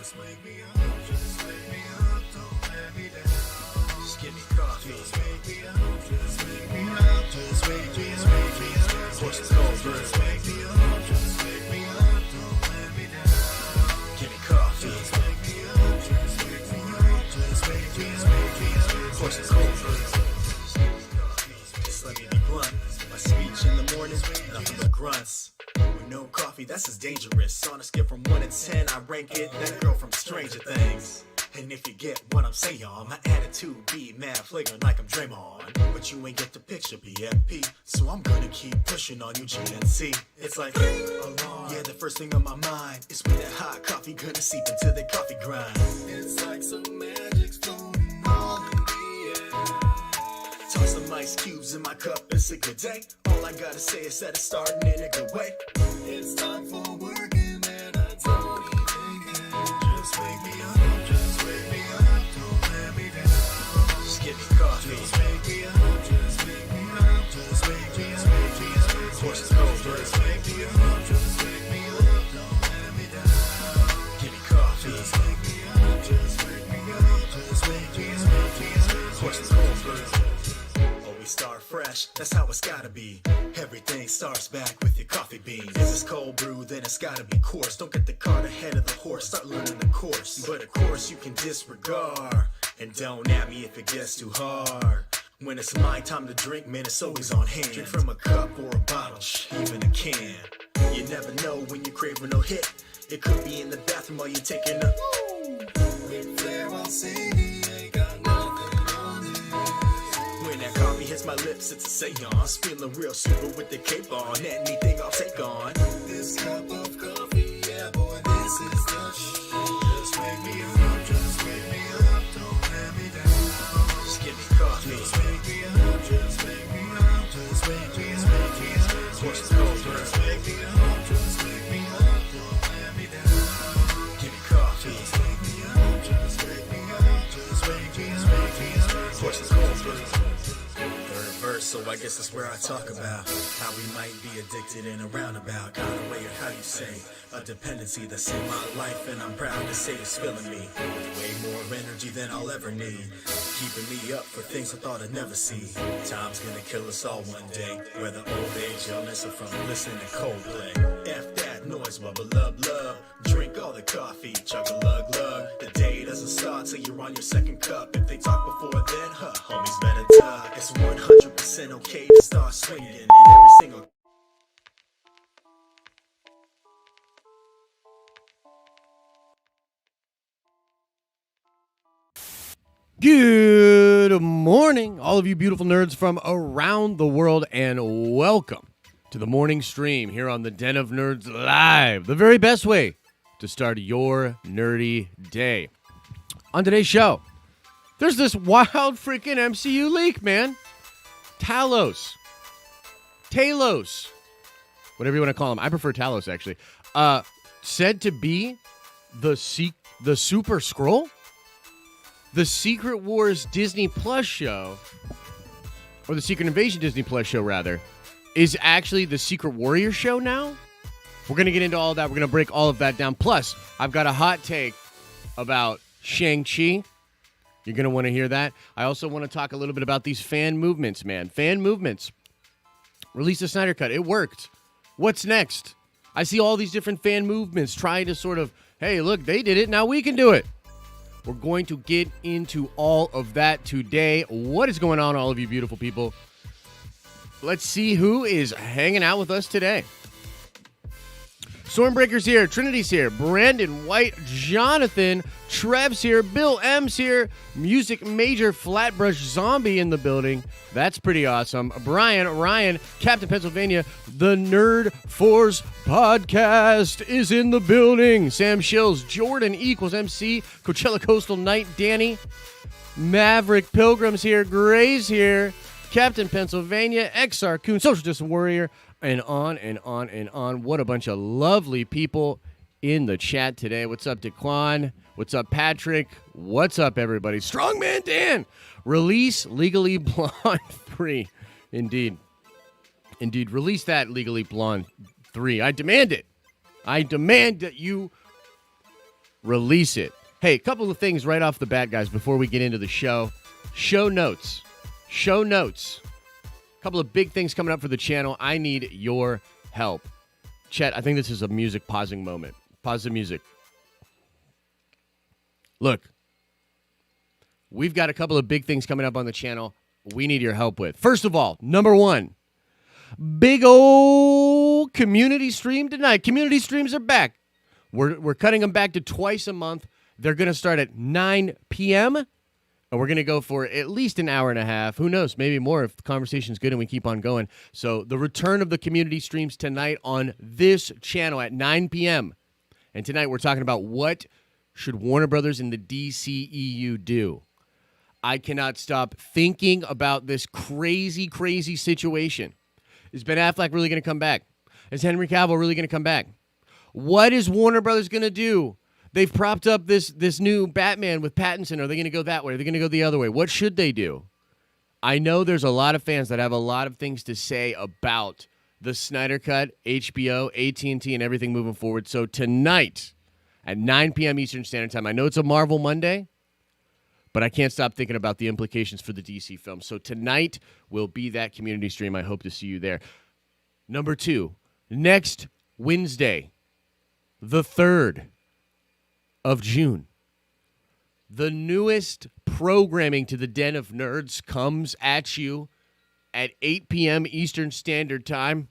Just wake me up, just wake me up, don't let me down. Just give me coffee. Just wake me up, just wake me up, just wake me up, push the cold through. Just wake me up, just wake me up, don't let me down. Give me coffee. Just wake me up, just wake me up, just wake me up, push the cold through. Just let me be blunt. My speech in the morning, nothing but grunts. With no coffee, that's as dangerous. On a scale from 1 to 10, I rank it that girl from Stranger Things. And if you get what I'm saying, my attitude be mad flagrant like I'm Draymond. But you ain't get the picture, BFP. So I'm gonna keep pushing on you, GNC. It's like, alarm. Yeah, the first thing on my mind is when that hot coffee gonna seep into the coffee grind. It's like some magic's floating all in the air. Toss some ice cubes in my cup, it's a good day. All I gotta say is that it's starting in a good way. It's time for working, man, I don't even care. Just wake me up, just wake me up, don't let me down. Just give me coffee. Just wake me up, just wake me up, just wake me up, push the cold through. Just wake me up, just wake me up, don't let me down. Give me coffee. Just wake me up, just wake me up, just wake me up, push the cold through. Start fresh, that's how it's gotta be. Everything starts back with your coffee beans. If it's cold brew, then it's gotta be coarse. Don't get the cart ahead of the horse, start learning the course. But of course you can disregard, and don't at me if it gets too hard. When it's my time to drink, man, it's always on hand. Drink from a cup or a bottle, even a can. You never know when you're craving no hit. It could be in the bathroom while you're taking a Ric Flair while singing, ain't got nothing on it. When that coffee hits my lips, it's a seance. Feeling real super with the cape on. Anything I'll take on. This cup of coffee, yeah, boy, this is the shit. Just wake me up, just wake me up, don't let me down. Just give me coffee. Just wake me up, just wake me up, just wake me up, push the cold through. Just wake me up, just wake me up, don't let me down. Give me coffee. Just wake me up, just wake me up, just wake me up, push the cold through. So I guess that's where I talk about how we might be addicted in a roundabout kind of way, or how you say, a dependency that's in my life, and I'm proud to say it's filling me with way more energy than I'll ever need, keeping me up for things I thought I'd never see. Time's gonna kill us all one day, whether old age, illness, or from listening to Coldplay. F that noise, bubble love, love. Drink all the coffee, chug a lug, lug. The day doesn't start till you're on your second cup. If they talk before then, homies better die. It's 100% okay to start swinging in every single. Good morning, all of you beautiful nerds from around the world, and welcome to the morning stream here on the Den of Nerds Live, the very best way to start your nerdy day. On today's show, there's this wild freaking MCU leak, man. Talos, whatever you want to call him. I prefer Talos, actually. Said to be the Super Skrull? The Secret Wars Disney Plus show, or the Secret Invasion Disney Plus show, rather, is actually the Secret Warrior show now. We're going to get into all of that. We're going to break all of that down. Plus, I've got a hot take about Shang-Chi. You're going to want to hear that. I also want to talk a little bit about these fan movements, man. Fan movements. Release the Snyder Cut. It worked. What's next? I see all these different fan movements trying to sort of, hey, look, they did it. Now we can do it. We're going to get into all of that today. What is going on, all of you beautiful people? Let's see who is hanging out with us today. Stormbreaker's here, Trinity's here, Brandon White, Jonathan, Trev's here, Bill M's here, Music Major Flatbrush Zombie in the building. That's pretty awesome. Brian, Ryan, Captain Pennsylvania, the Nerd Force podcast is in the building. Sam Shills, Jordan equals MC, Coachella Coastal Night, Danny, Maverick Pilgrim's here, Gray's here, Captain Pennsylvania, XR Coon, Social Distance Warrior, and on and on and on. What a bunch of lovely people in the chat today. What's up, Daquan? What's up, Patrick? What's up, everybody? Strongman Dan. Release Legally Blonde 3. Indeed. Release that Legally Blonde 3. I demand it. I demand that you release it. Hey, a couple of things right off the bat, guys, before we get into the show. Show notes. A couple of big things coming up for the channel. I need your help. Chet, I think this is a music pausing moment. Pause the music. Look, we've got a couple of big things coming up on the channel we need your help with. First of all, number one, big old community stream tonight. Community streams are back. We're cutting them back to twice a month. They're going to start at 9 p.m., and we're going to go for at least an hour and a half. Who knows? Maybe more if the conversation's good and we keep on going. So the return of the community streams tonight on this channel at 9 p.m. And tonight we're talking about what should Warner Brothers and the DCEU do. I cannot stop thinking about this crazy, crazy situation. Is Ben Affleck really going to come back? Is Henry Cavill really going to come back? What is Warner Brothers going to do? They've propped up this new Batman with Pattinson. Are they going to go that way? Are they going to go the other way? What should they do? I know there's a lot of fans that have a lot of things to say about the Snyder Cut, HBO, AT&T, and everything moving forward. So tonight at 9 p.m. Eastern Standard Time, I know it's a Marvel Monday, but I can't stop thinking about the implications for the DC film. So tonight will be that community stream. I hope to see you there. Number two, next Wednesday, the 3rd of June, the newest programming to the Den of Nerds comes at you at 8 p.m. Eastern Standard Time.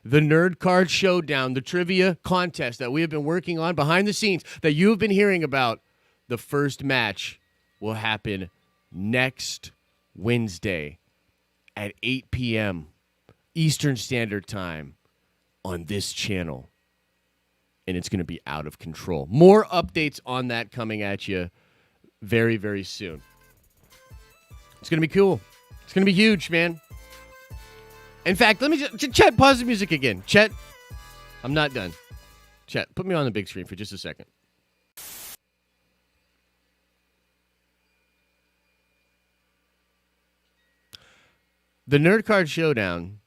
The Nerd Card Showdown, the trivia contest that we have been working on behind the scenes that you have been hearing about. The first match will happen next Wednesday at 8 p.m. Eastern Standard Time on this channel. And it's going to be out of control. More updates on that coming at you very, very soon. It's going to be cool. It's going to be huge, man. In fact, let me just... Chet, pause the music again. Chet, I'm not done. Chet, put me on the big screen for just a second. The Nerd Card Showdown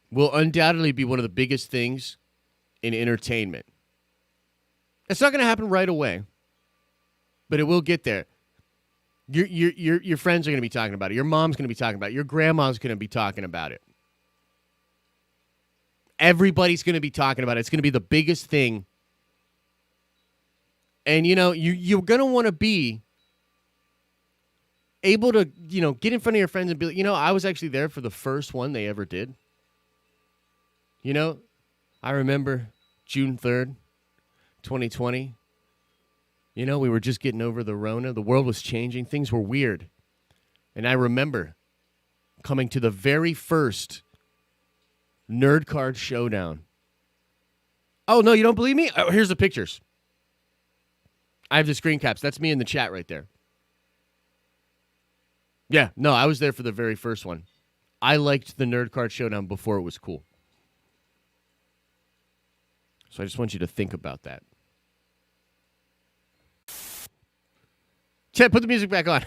will undoubtedly be one of the biggest things in entertainment. It's not going to happen right away, but it will get there. Your friends are going to be talking about it. Your mom's going to be talking about it. Your grandma's going to be talking about it. Everybody's going to be talking about it. It's going to be the biggest thing. And, you're going to want to be able to, get in front of your friends and be like, I was actually there for the first one they ever did. I remember June 3rd, 2020. We were just getting over the Rona. The world was changing. Things were weird. And I remember coming to the very first Nerd Card Showdown. Oh, no, you don't believe me? Oh, here's the pictures. I have the screen caps. That's me in the chat right there. Yeah, no, I was there for the very first one. I liked the Nerd Card Showdown before it was cool. So I just want you to think about that. Chet, put the music back on.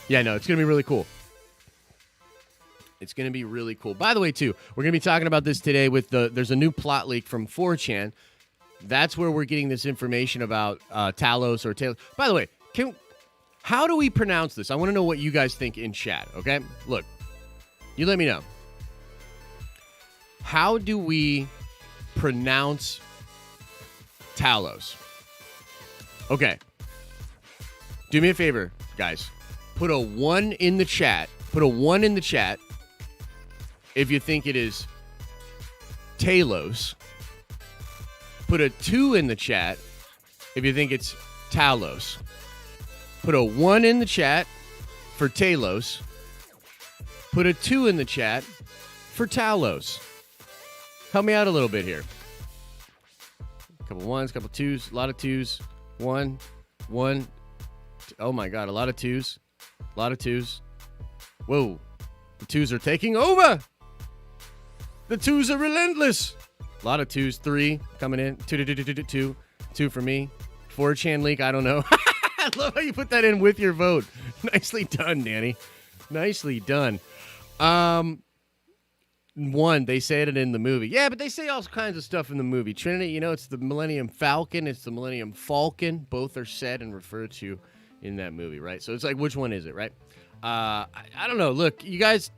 Yeah, no, it's going to be really cool. It's going to be really cool. By the way, too, we're going to be talking about this today with there's a new plot leak from 4chan. That's where we're getting this information about Talos or Talos. By the way, how do we pronounce this? I want to know what you guys think in chat, okay? Look, you let me know. How do we pronounce Talos? Okay. Do me a favor, guys. Put a 1 in the chat. Put a 1 in the chat if you think it is Talos. Put a 2 in the chat if you think it's Talos. Put a 1 in the chat for Talos. Put a 2 in the chat for Talos. Help me out a little bit here. A couple 1s, couple 2s, a lot of 2s. 1. Oh my God, a lot of 2s. A lot of 2s. Whoa. The 2s are taking over. The 2s are relentless. A lot of 2s. 3 coming in. 2 for me. 4chan leak, I don't know. I love how you put that in with your vote. Nicely done, Danny. Nicely done. one, they say it in the movie. Yeah, but they say all kinds of stuff in the movie. Trinity, it's the Millennium Falcon. It's the Millennium Falcon. Both are said and referred to in that movie, right? So it's like, which one is it, right? I don't know. Look, you guys,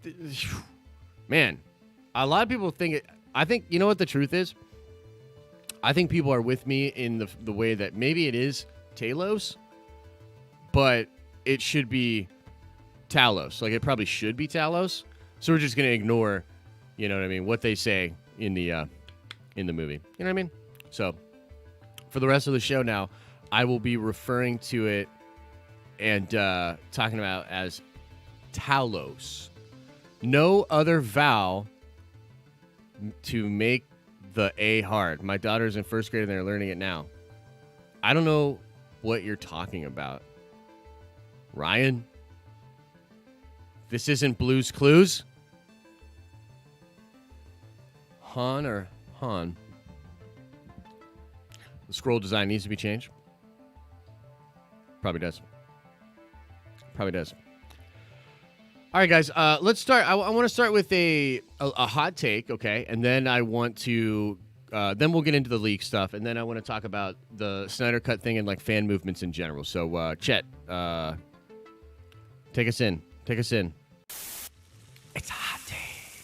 man, a lot of people think it. I think, you know what the truth is? I think people are with me in the way that maybe it is Talos, but it should be Talos. Like, it probably should be Talos. So we're just going to ignore, you know what I mean, what they say in the movie. You know what I mean? So for the rest of the show now, I will be referring to it and talking about as Talos. No other vowel to make the A hard. My daughter's in first grade and they're learning it now. I don't know what you're talking about, Ryan. This isn't Blue's Clues. Han or Han? The scroll design needs to be changed. Probably does. Probably does. All right, guys. Let's start. I want to start with a hot take, okay? And then I want to. Then we'll get into the leak stuff, and then I want to talk about the Snyder Cut thing and like fan movements in general. So, Chet, take us in. Take us in. It's a hot take.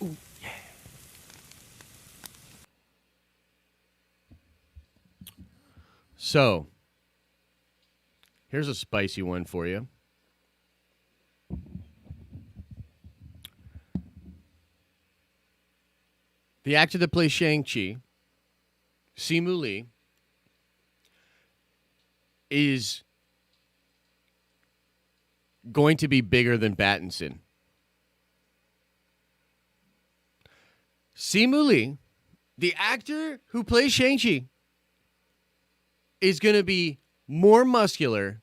Ooh, yeah. So, here's a spicy one for you. The actor that plays Shang-Chi, Simu Lee, is going to be bigger than Pattinson. Simu Lee, the actor who plays Shang-Chi, is going to be more muscular,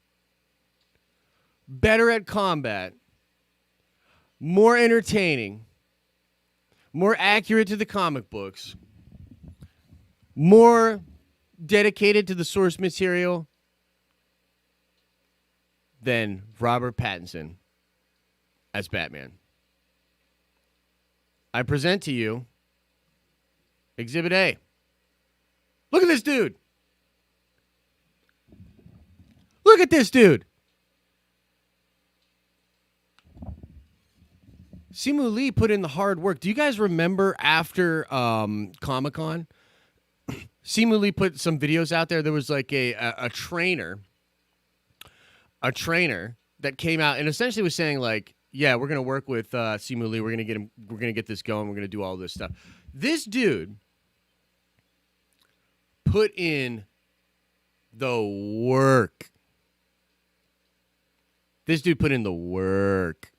better at combat, more entertaining, more accurate to the comic books, more dedicated to the source material than Robert Pattinson as Batman. I present to you Exhibit A. Look at this dude. Look at this dude. Simu Lee put in the hard work. Do you guys remember after Comic-Con? Simu Lee put some videos out there. There was like a trainer that came out and essentially was saying like, yeah, we're gonna work with Simu Lee. We're gonna get this going. We're gonna do all this stuff. This dude put in the work. This dude put in the work.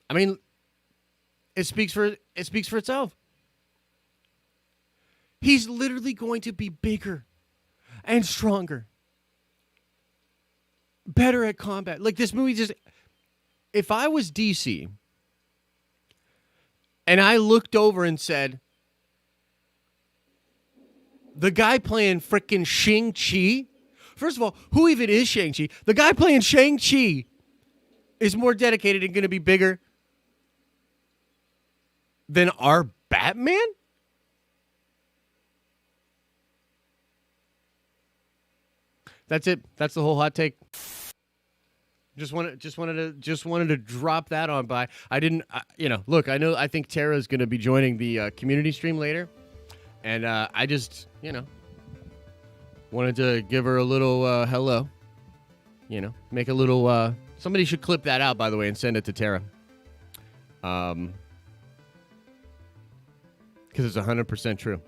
I mean, it speaks for itself. He's literally going to be bigger and stronger, better at combat. Like this movie just, if I was DC and I looked over and said, the guy playing frickin' Shang-Chi, first of all, who even is Shang-Chi? The guy playing Shang-Chi is more dedicated and going to be bigger than our Batman? That's it. That's the whole hot take. Just wanted to drop that on by. I didn't, look, I think Tara's going to be joining the community stream later. And I just, wanted to give her a little hello. Make a little, somebody should clip that out, by the way, and send it to Tara. Because it's 100% true.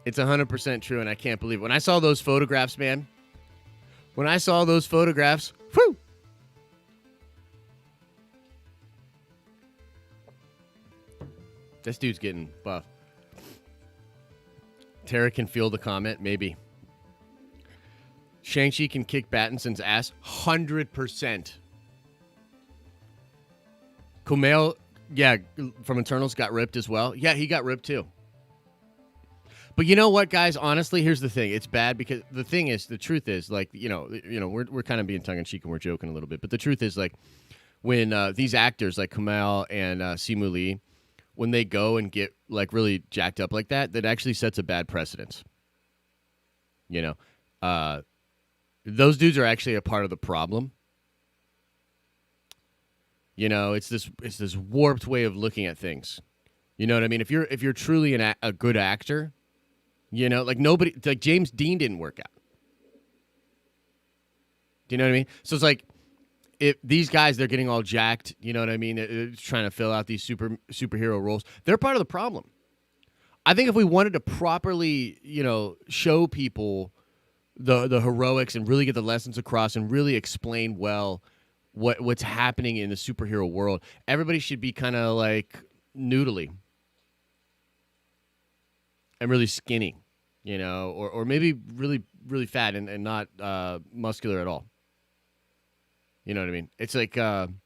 It's 100% true, and I can't believe it. When I saw those photographs, man, whew! This dude's getting buff. Tara can feel the comment, maybe. Shang-Chi can kick Pattinson's ass, 100%. Kumail, yeah, from Eternals got ripped as well. Yeah, he got ripped too. But you know what, guys? Honestly, here's the thing. It's bad because the truth is, like, we're kind of being tongue in cheek and we're joking a little bit. But the truth is, like, when these actors like Kumail and Simu Lee, when they go and get like really jacked up like that, that actually sets a bad precedence. Those dudes are actually a part of the problem. It's this warped way of looking at things. You know what I mean? If you're truly a good actor, like nobody, like James Dean didn't work out. Do you know what I mean? So it's like, if these guys, they're getting all jacked, you know what I mean? They're trying to fill out these superhero roles. They're part of the problem. I think if we wanted to properly, show people the heroics and really get the lessons across and really explain well what's happening in the superhero world, everybody should be kind of like noodly and really skinny, or maybe really, really fat and not muscular at all. You know what I mean? It's like, in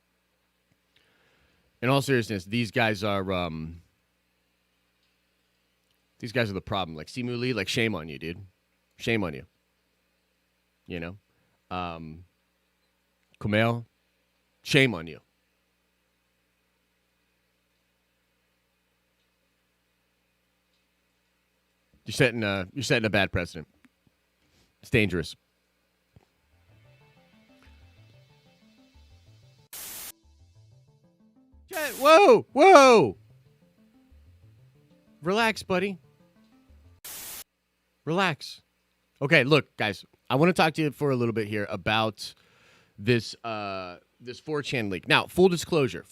all seriousness, these guys are the problem. Like Simu Lee, like shame on you, dude. Shame on you. Kumail, shame on you. You're setting a bad precedent. It's dangerous. Whoa! Relax, buddy. Relax. Okay, look, guys. I want to talk to you for a little bit here about this 4chan leak. Now, full disclosure.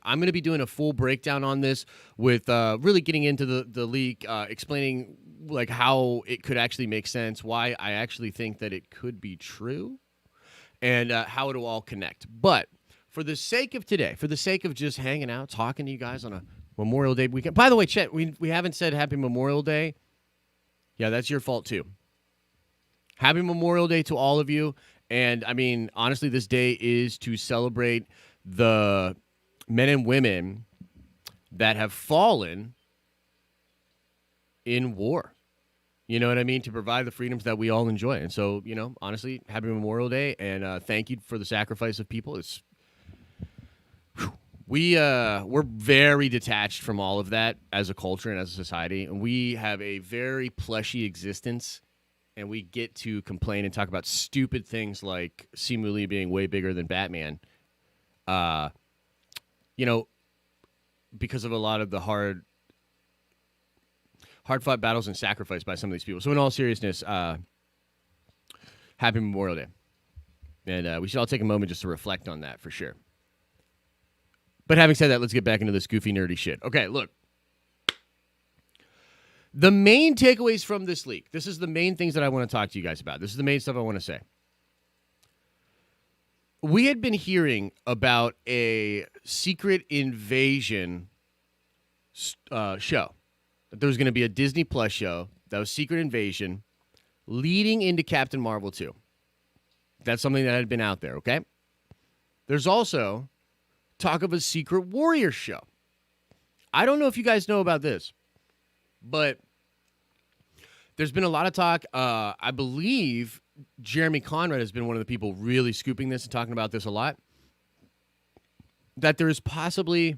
I'm going to be doing a full breakdown on this with really getting into the leak, explaining like how it could actually make sense, why I actually think that it could be true, and how it'll all connect. But for the sake of today, for the sake of just hanging out, talking to you guys on a Memorial Day weekend. By the way, Chet, we haven't said Happy Memorial Day. Yeah, that's your fault too. Happy Memorial Day to all of you. And, I mean, honestly, this day is to celebrate the men and women that have fallen in war. You know what I mean? To provide the freedoms that we all enjoy. And so, honestly, Happy Memorial Day. And thank you for the sacrifice of people. We're very detached from all of that as a culture and as a society. And we have a very plushy existence. And we get to complain and talk about stupid things like Simu Lee being way bigger than Batman, because of a lot of the hard-fought battles and sacrifice by some of these people. So in all seriousness, Happy Memorial Day. And we should all take a moment just to reflect on that for sure. But having said that, let's get back into this goofy, nerdy shit. Okay, look. The main takeaways from this leak. This is the main things that I want to talk to you guys about. This is the main stuff I want to say. We had been hearing about a secret invasion show. There was going to be a Disney Plus show that was Secret Invasion leading into Captain Marvel 2. That's something that had been out there, okay? There's also talk of a Secret Warrior show. I don't know if you guys know about this. But there's been a lot of talk. I believe Jeremy Conrad has been one of the people really scooping this and talking about this a lot. That there is possibly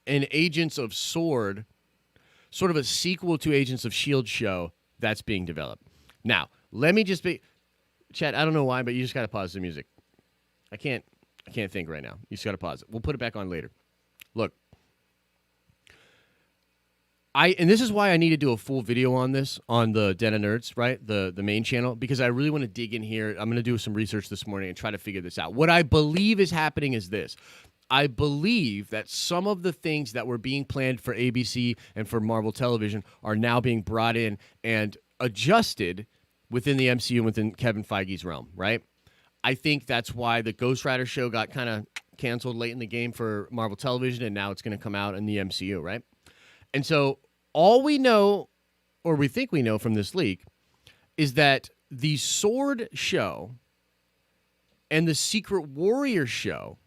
an Agents of S.W.O.R.D., sort of a sequel to Agents of S.H.I.E.L.D. show that's being developed. Now, let me just be... Chat, I don't know why, but you just got to pause the music. I can't think right now. You just got to pause it. We'll put it back on later. Look. And this is why I need to do a full video on this on the Den of Nerds, right? The main channel, because I really want to dig in here. I'm going to do some research this morning and try to figure this out. What I believe is happening is this. I believe that some of the things that were being planned for ABC and for Marvel Television are now being brought in and adjusted within the MCU and within Kevin Feige's realm, right? I think that's why the Ghost Rider show got kind of canceled late in the game for Marvel Television, and now it's going to come out in the MCU, right? And so all we know, or we think we know from this leak, is that the S.W.O.R.D. show and the Secret Warrior show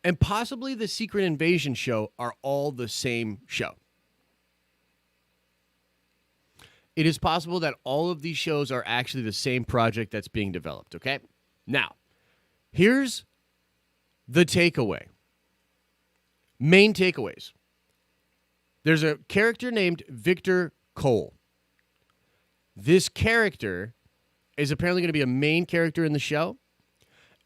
and possibly the Secret Invasion show are all the same show. it is possible that all of these shows are actually the same project that's being developed, okay? Now, here's the takeaway. Main takeaways. There's a character named Victor Cole. This character is apparently going to be a main character in the show.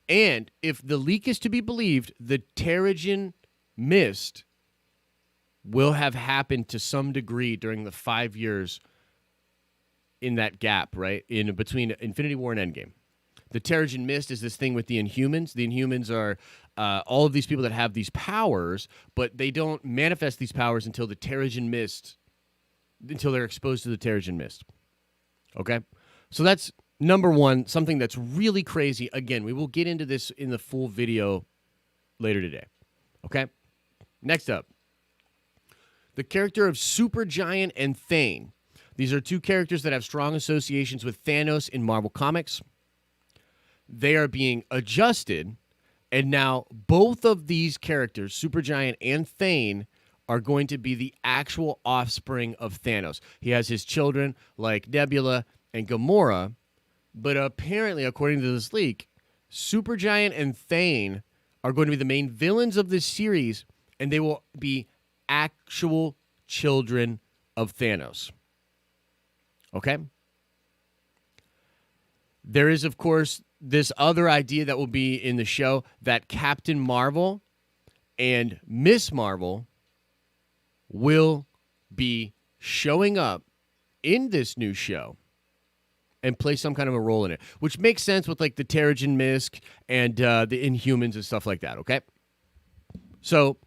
And if the leak is to be believed, the Terrigen Mist will have happened to some degree during the 5 years in that gap, right? In between Infinity War and Endgame. The Terrigen Mist is this thing with the Inhumans. The Inhumans are all of these people that have these powers, but they don't manifest these powers until the Terrigen Mist, until they're exposed to the Terrigen Mist. Okay? So that's number one, something that's really crazy. Again, we will get into this in the full video later today. Okay? Next up, the character of Supergiant and Thane. These are two characters that have strong associations with Thanos in Marvel Comics. They are being adjusted, and now both of these characters, Supergiant and Thane, are going to be the actual offspring of Thanos. He has his children like Nebula and Gamora, but apparently, according to this leak, Supergiant and Thane are going to be the main villains of this series, and they will be actual children of Thanos. Okay? There is, of course, this other idea that will be in the show that Captain Marvel and Miss Marvel will be showing up in this new show and play some kind of a role in it, which makes sense with like the Terrigen Mist and the Inhumans and stuff like that, okay? So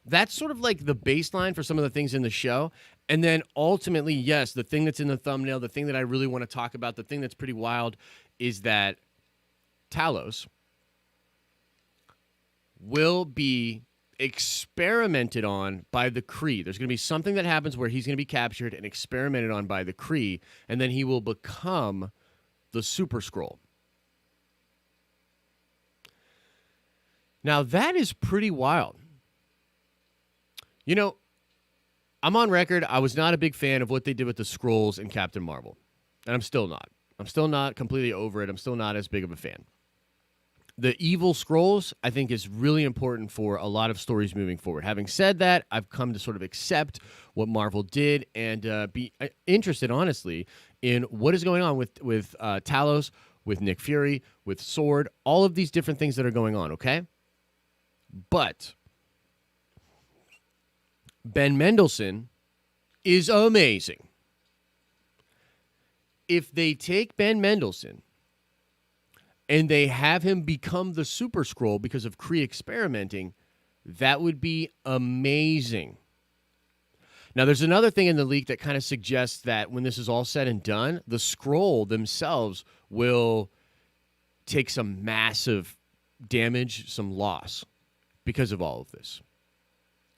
that's sort of like the baseline for some of the things in the show. And then ultimately, yes, the thing that's in the thumbnail, the thing that I really want to talk about, the thing that's pretty wild is that Talos will be experimented on by the Kree. There's going to be something that happens where he's going to be captured and experimented on by the Kree, and then he will become the Super Skrull. Now, that is pretty wild. You know, I'm on record, I was not a big fan of what they did with the Skrulls in Captain Marvel. And I'm still not. I'm still not completely over it. I'm still not as big of a fan. The evil Skrulls, I think, is really important for a lot of stories moving forward. Having said that, I've come to sort of accept what Marvel did and be interested, honestly, in what is going on with Talos, with Nick Fury, with Sword, all of these different things that are going on, okay? But Ben Mendelsohn is amazing. If they take Ben Mendelsohn and they have him become the Super Skrull because of Kree experimenting, that would be amazing. Now, there's another thing in the leak that kind of suggests that when this is all said and done, the Skrull themselves will take some massive damage, some loss because of all of this.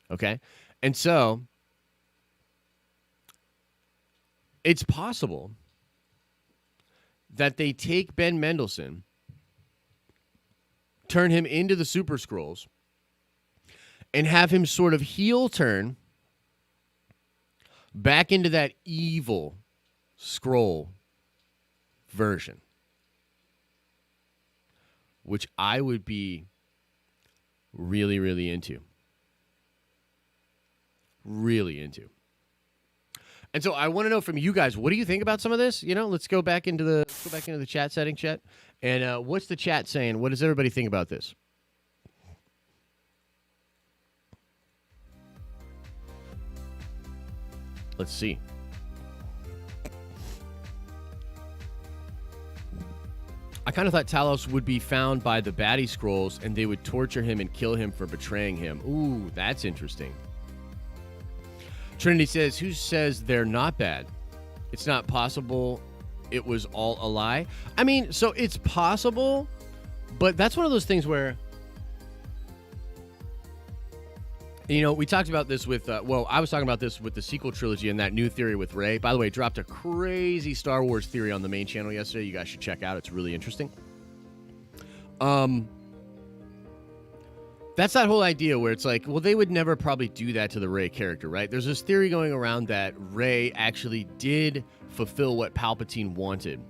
Okay? And so, it's possible that they take Ben Mendelsohn, turn him into the Super Skrulls, and have him sort of heel turn back into that evil Skrull version, which I would be really, really into. Really into. And so I want to know from you guys, what do you think about some of this? You know, let's go back into the chat setting, chat. And what's the chat saying? What does everybody think about this? Let's see. I kind of thought Talos would be found by the baddie Skrulls and they would torture him and kill him for betraying him. Ooh, that's interesting. Trinity says, who says they're not bad? It's not possible it was all a lie. I mean, so it's possible, but that's one of those things where, you know, we talked about this with, I was talking about this with the sequel trilogy and that new theory with Rey. By the way, dropped a crazy Star Wars theory on the main channel yesterday. You guys should check out. It's really interesting. That's that whole idea where it's like, well, they would never probably do that to the Rey character, right? There's this theory going around that Rey actually did fulfill what Palpatine wanted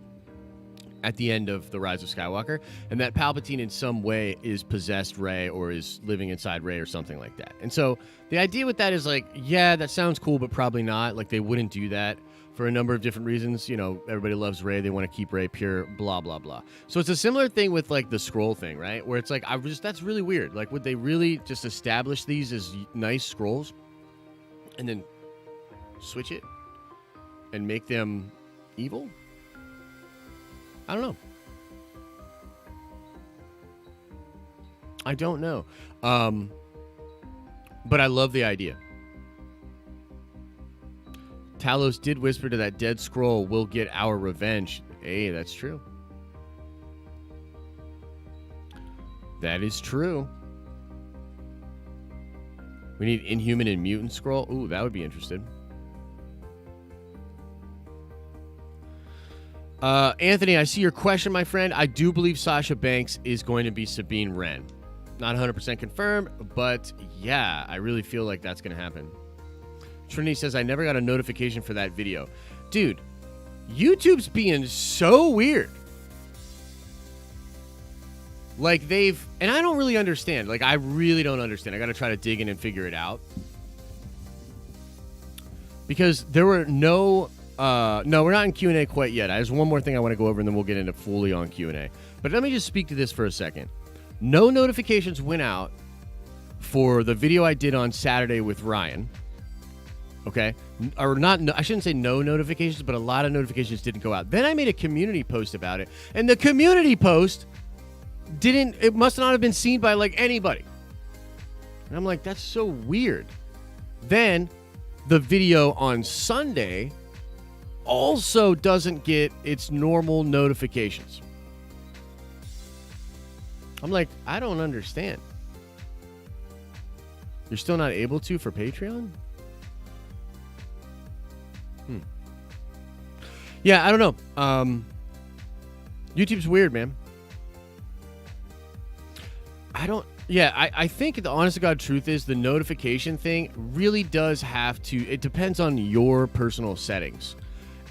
at the end of The Rise of Skywalker, and that Palpatine in some way is possessed Rey or is living inside Rey or something like that. And so the idea with that is like, yeah, that sounds cool, but probably not. Like, they wouldn't do that for a number of different reasons. You know, everybody loves Rey. They want to keep Rey pure, blah, blah, blah. So it's a similar thing with, like, the Skrull thing, right? Where it's like, that's really weird. Like, would they really just establish these as nice Skrulls and then switch it and make them evil? I don't know. I don't know. But I love the idea. Talos did whisper to that dead Skrull, "We'll get our revenge." Hey, that's true. That is true. We need Inhuman and Mutant Skrull. Ooh, that would be interesting. Anthony, I see your question, my friend. I do believe Sasha Banks is going to be Sabine Wren. Not 100% confirmed, but yeah, I really feel like that's going to happen. Trinity says, I never got a notification for that video. Dude, YouTube's being so weird. Like, and I don't really understand. Like, I really don't understand. I got to try to dig in and figure it out. Because there were no, we're not in Q&A quite yet. There's one more thing I want to go over, and then we'll get into fully on Q&A. But let me just speak to this for a second. No notifications went out for the video I did on Saturday with Ryan. Okay? Or not, I shouldn't say no notifications, but a lot of notifications didn't go out. Then I made a community post about it, and the community post it must not have been seen by, like, anybody. And I'm like, that's so weird. Then the video on Sunday also doesn't get its normal notifications. I'm like, I don't understand. You're still not able to for Patreon? Yeah, I don't know. YouTube's weird, man. I think the honest to God truth is the notification thing really does have to, it depends on your personal settings.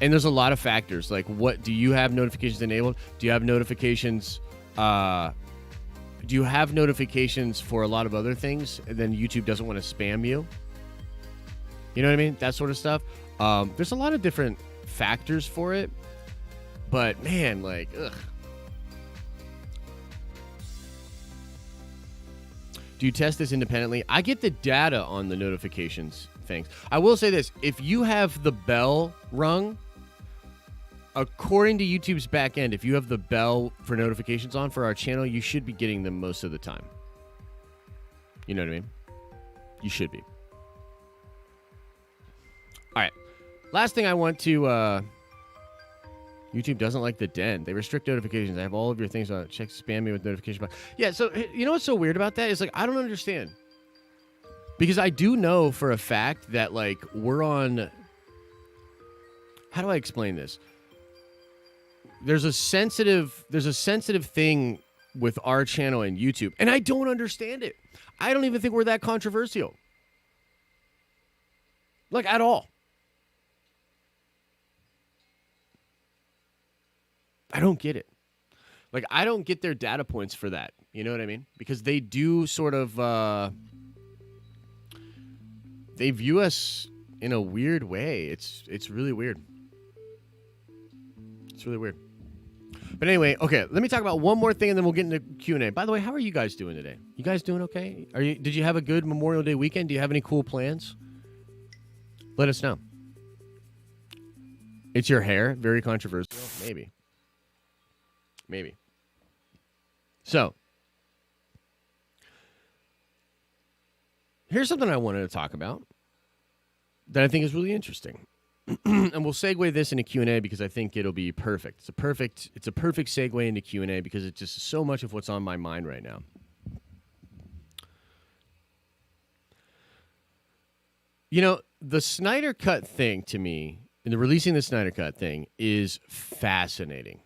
And there's a lot of factors. Like, what, do you have notifications enabled? Do you have notifications, for a lot of other things? And then YouTube doesn't want to spam you. You know what I mean? That sort of stuff. There's a lot of different factors for it. But, man, like, ugh. Do you test this independently? I get the data on the notifications things. I will say this. If you have the bell rung, according to YouTube's back end, if you have the bell for notifications on for our channel, you should be getting them most of the time. You know what I mean? You should be. All right. Last thing I want to... YouTube doesn't like the den. They restrict notifications. I have all of your things on. Check spam me with notification. Yeah, so you know what's so weird about that? It's like, I don't understand. Because I do know for a fact that, like, we're on... How do I explain this? There's a sensitive thing with our channel and YouTube, and I don't understand it. I don't even think we're that controversial. Like, at all. I don't get it. Like, I don't get their data points for that. You know what I mean? Because they do sort of, they view us in a weird way. It's really weird. It's really weird. But anyway, okay, let me talk about one more thing, and then we'll get into Q&A. By the way, how are you guys doing today? You guys doing okay? Did you have a good Memorial Day weekend? Do you have any cool plans? Let us know. It's your hair? Very controversial? Maybe. Maybe. So, here's something I wanted to talk about that I think is really interesting. And we'll segue this into Q&A because I think it'll be perfect. It's a perfect segue into Q&A because it's just so much of what's on my mind right now. You know, the Snyder Cut thing to me, and the releasing the Snyder Cut thing is fascinating.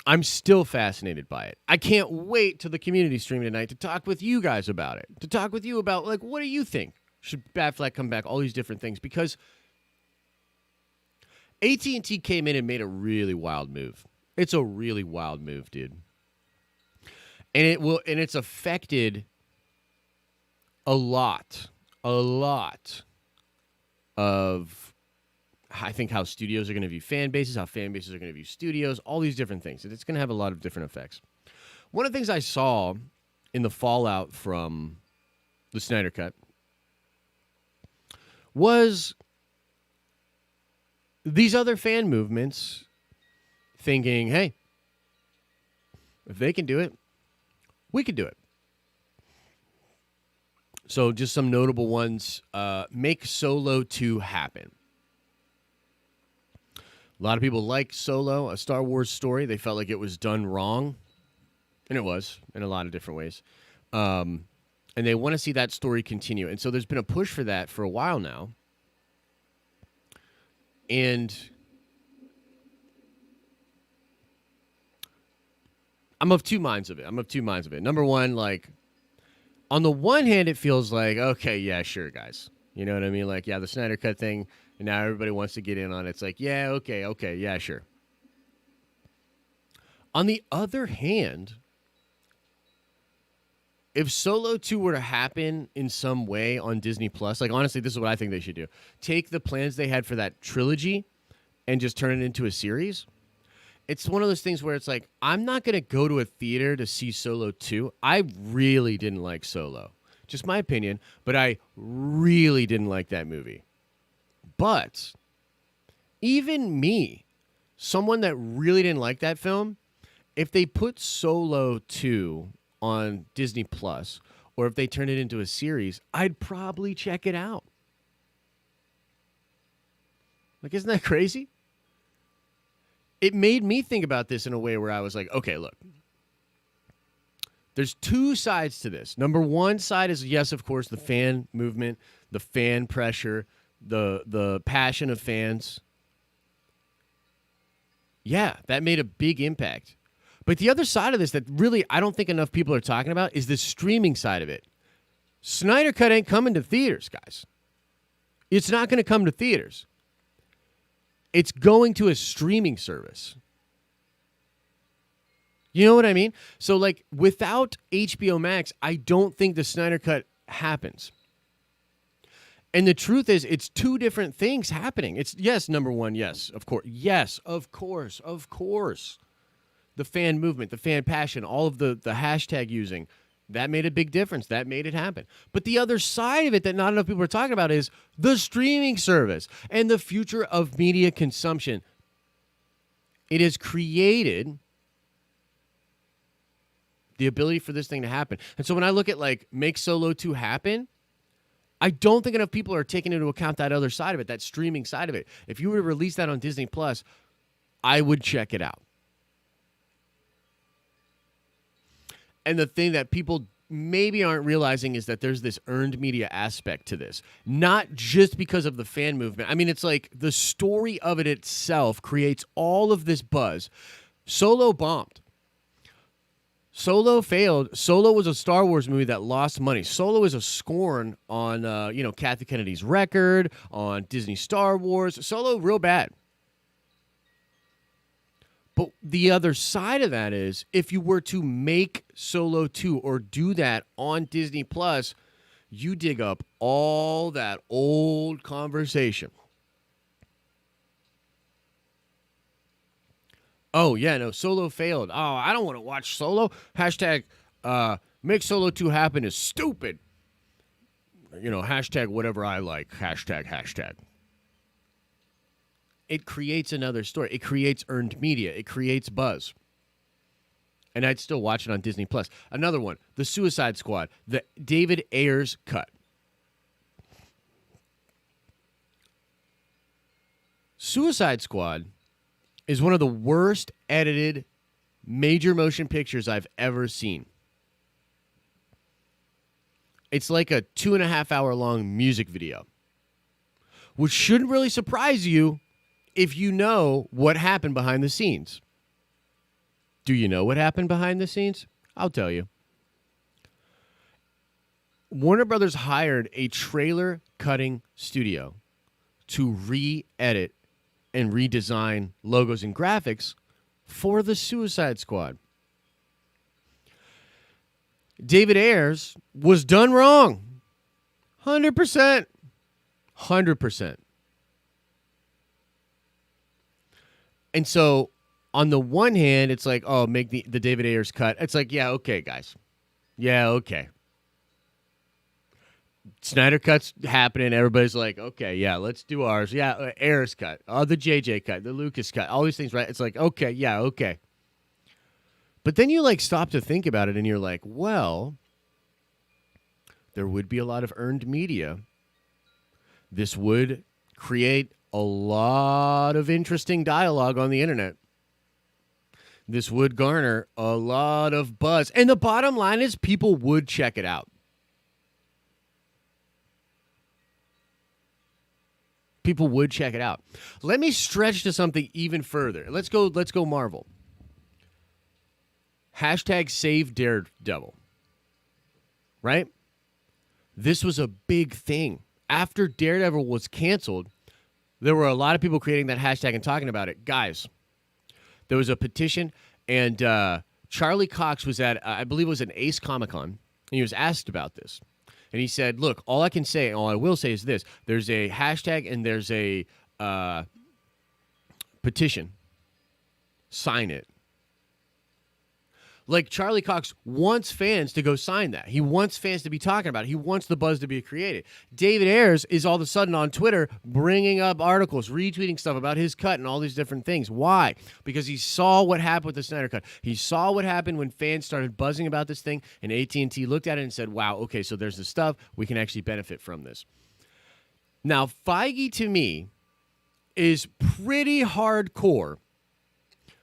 I'm still fascinated by it. I can't wait till the community stream tonight to talk with you guys about it. To talk with you about, like, what do you think? Should Batfleck come back? All these different things. Because AT&T came in and made a really wild move. It's a really wild move, dude. And it's affected a lot of, I think, how studios are going to view fan bases, how fan bases are going to view studios, all these different things. It's going to have a lot of different effects. One of the things I saw in the fallout from the Snyder Cut was these other fan movements thinking, hey, if they can do it, we can do it. So just some notable ones. Make Solo 2 happen. A lot of people like Solo, a Star Wars story. They felt like it was done wrong. And it was, in a lot of different ways. And they want to see that story continue. And so there's been a push for that for a while now. And I'm of two minds of it. Number one, like, on the one hand, it feels like, okay, yeah, sure, guys. You know what I mean? Like, yeah, the Snyder Cut thing, and now everybody wants to get in on it. It's like, yeah, okay, yeah, sure. On the other hand, if Solo 2 were to happen in some way on Disney Plus, like, honestly, this is what I think they should do. Take the plans they had for that trilogy and just turn it into a series. It's one of those things where it's like, I'm not going to go to a theater to see Solo 2. I really didn't like Solo. Just my opinion, but I really didn't like that movie. But even me, someone that really didn't like that film, if they put Solo 2 on Disney Plus, or if they turn it into a series, I'd probably check it out. Like, isn't that crazy? It made me think about this in a way where I was like, okay, look. There's two sides to this. Number one side is, yes, of course, the fan movement, the fan pressure, the passion of fans. Yeah, that made a big impact. But the other side of this that really I don't think enough people are talking about is the streaming side of it. Snyder Cut ain't coming to theaters, guys. It's not going to come to theaters. It's going to a streaming service. You know what I mean? So, like, without HBO Max, I don't think the Snyder Cut happens. And the truth is, it's two different things happening. It's, yes, number one, yes, of course. Yes, of course. The fan movement, the fan passion, all of the hashtag using, that made a big difference. That made it happen. But the other side of it that not enough people are talking about is the streaming service and the future of media consumption. It has created the ability for this thing to happen. And so when I look at, like, make Solo 2 happen, I don't think enough people are taking into account that other side of it, that streaming side of it. If you were to release that on Disney Plus, I would check it out. And the thing that people maybe aren't realizing is that there's this earned media aspect to this. Not just because of the fan movement. I mean, it's like the story of it itself creates all of this buzz. Solo bombed. Solo failed. Solo was a Star Wars movie that lost money. Solo is a scorn on, Kathy Kennedy's record, on Disney Star Wars. Solo, real bad. But the other side of that is, if you were to make Solo 2 or do that on Disney Plus, you dig up all that old conversation. Oh, yeah, no, Solo failed. Oh, I don't want to watch Solo. Hashtag make Solo 2 happen is stupid. Hashtag whatever I like. Hashtag. It creates another story. It creates earned media. It creates buzz. And I'd still watch it on Disney Plus. Another one, The Suicide Squad, the David Ayers cut. Suicide Squad is one of the worst edited major motion pictures I've ever seen. It's like a 2.5 hour long music video, which shouldn't really surprise you if you know what happened behind the scenes. Do you know what happened behind the scenes? I'll tell you. Warner Brothers hired a trailer cutting studio to re-edit and redesign logos and graphics for the Suicide Squad. David Ayers was done wrong. 100%. 100%. And so, on the one hand, it's like, oh, make the David Ayers cut. It's like, yeah, okay, guys. Yeah, okay. Snyder Cut's happening. Everybody's like, okay, yeah, let's do ours. Yeah, Ayers cut. Oh, the JJ cut. The Lucas cut. All these things, right? It's like, okay, yeah, okay. But then you, like, stop to think about it, and you're like, well, there would be a lot of earned media. This would create a lot of interesting dialogue on the internet. This would garner a lot of buzz. And the bottom line is people would check it out. People would check it out. Let me stretch to something even further. Let's go Marvel. Hashtag save Daredevil. Right? This was a big thing. After Daredevil was canceled, there were a lot of people creating that hashtag and talking about it. Guys, there was a petition, and Charlie Cox was at, I believe it was an Ace Comic-Con, and he was asked about this. And he said, look, all I will say is this. There's a hashtag and there's a petition. Sign it. Like, Charlie Cox wants fans to go sign that. He wants fans to be talking about it. He wants the buzz to be created. David Ayers is all of a sudden on Twitter bringing up articles, retweeting stuff about his cut and all these different things. Why? Because he saw what happened with the Snyder Cut. He saw what happened when fans started buzzing about this thing, and AT&T looked at it and said, wow, okay, so there's this stuff. We can actually benefit from this. Now, Feige, to me, is pretty hardcore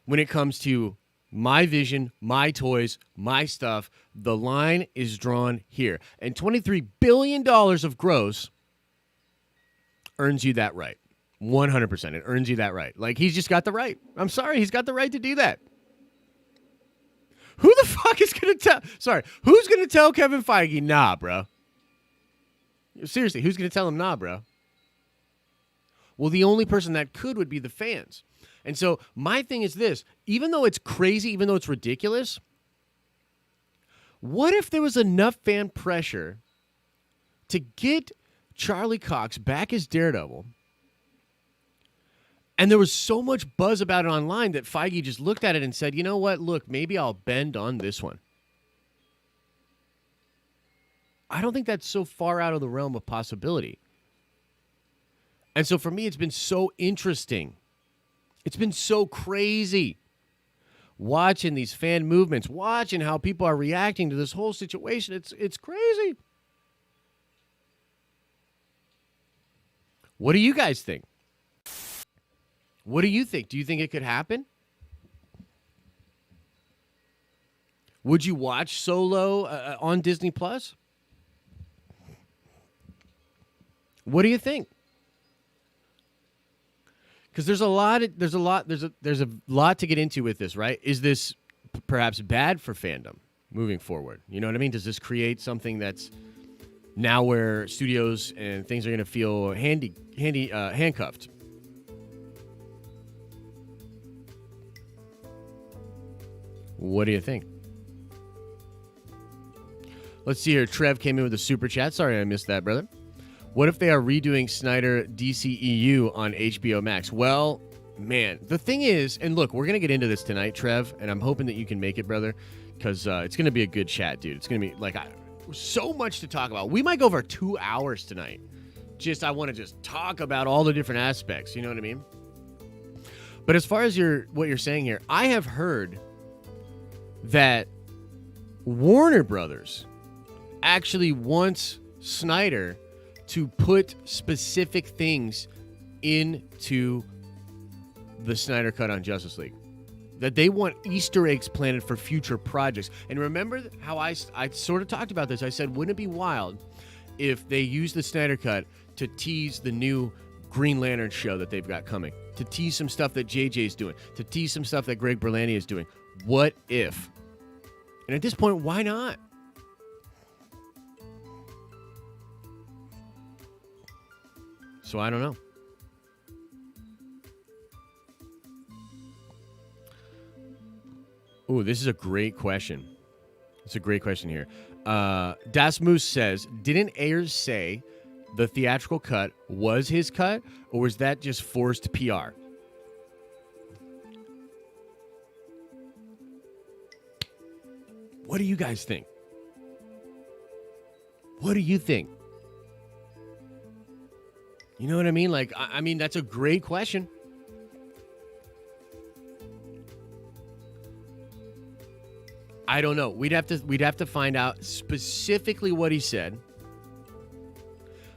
when it comes to my vision, my toys, my stuff. The line is drawn here. And $23 billion of gross earns you that right. 100%. It earns you that right. Like, he's just got the right. I'm sorry. He's got the right to do that. Who the fuck is going to tell? Sorry. Who's going to tell Kevin Feige, nah, bro? Seriously, who's going to tell him, nah, bro? Well, the only person that could would be the fans. And so my thing is this, even though it's crazy, even though it's ridiculous, what if there was enough fan pressure to get Charlie Cox back as Daredevil, and there was so much buzz about it online that Feige just looked at it and said, you know what, look, maybe I'll bend on this one. I don't think that's so far out of the realm of possibility. And so for me, it's been so interesting. It's been so crazy watching these fan movements, watching how people are reacting to this whole situation. It's crazy. What do you guys think? What do you think? Do you think it could happen? Would you watch Solo on Disney Plus? What do you think? Because there's a lot to get into with this, right? Is this perhaps bad for fandom moving forward? You know what I mean? Does this create something that's now where studios and things are going to feel handcuffed? What do you think? Let's see here. Trev came in with a super chat. Sorry I missed that, brother. What if they are redoing Snyder DCEU on HBO Max? Well, man, the thing is, and look, we're going to get into this tonight, Trev, and I'm hoping that you can make it, brother, because it's going to be a good chat, dude. It's going to be, like, so much to talk about. We might go over 2 hours tonight. I want to just talk about all the different aspects, you know what I mean? But as far as what you're saying here, I have heard that Warner Brothers actually wants Snyder to put specific things into the Snyder Cut on Justice League. That they want Easter eggs planted for future projects. And remember how I sort of talked about this. I said, wouldn't it be wild if they use the Snyder Cut to tease the new Green Lantern show that they've got coming? To tease some stuff that JJ's doing. To tease some stuff that Greg Berlanti is doing. What if? And at this point, why not? So I don't know. Ooh, this is a great question. It's a great question here. Das Moose says, didn't Ayers say the theatrical cut was his cut, or was that just forced PR? What do you guys think? What do you think? You know what I mean? Like, I mean, that's a great question. I don't know. We'd have to find out specifically what he said.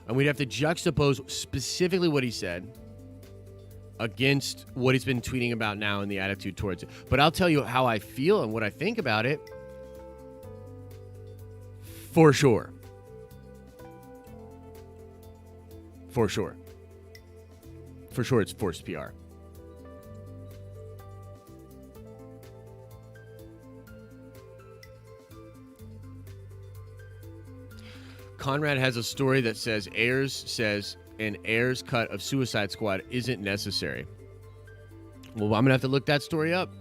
And we'd have to juxtapose specifically what he said against what he's been tweeting about now and the attitude towards it. But I'll tell you how I feel and what I think about it. For sure. For sure. For sure it's forced PR. Conrad has a story that says Ayers says an Ayers cut of Suicide Squad isn't necessary. Well, I'm going to have to look that story up.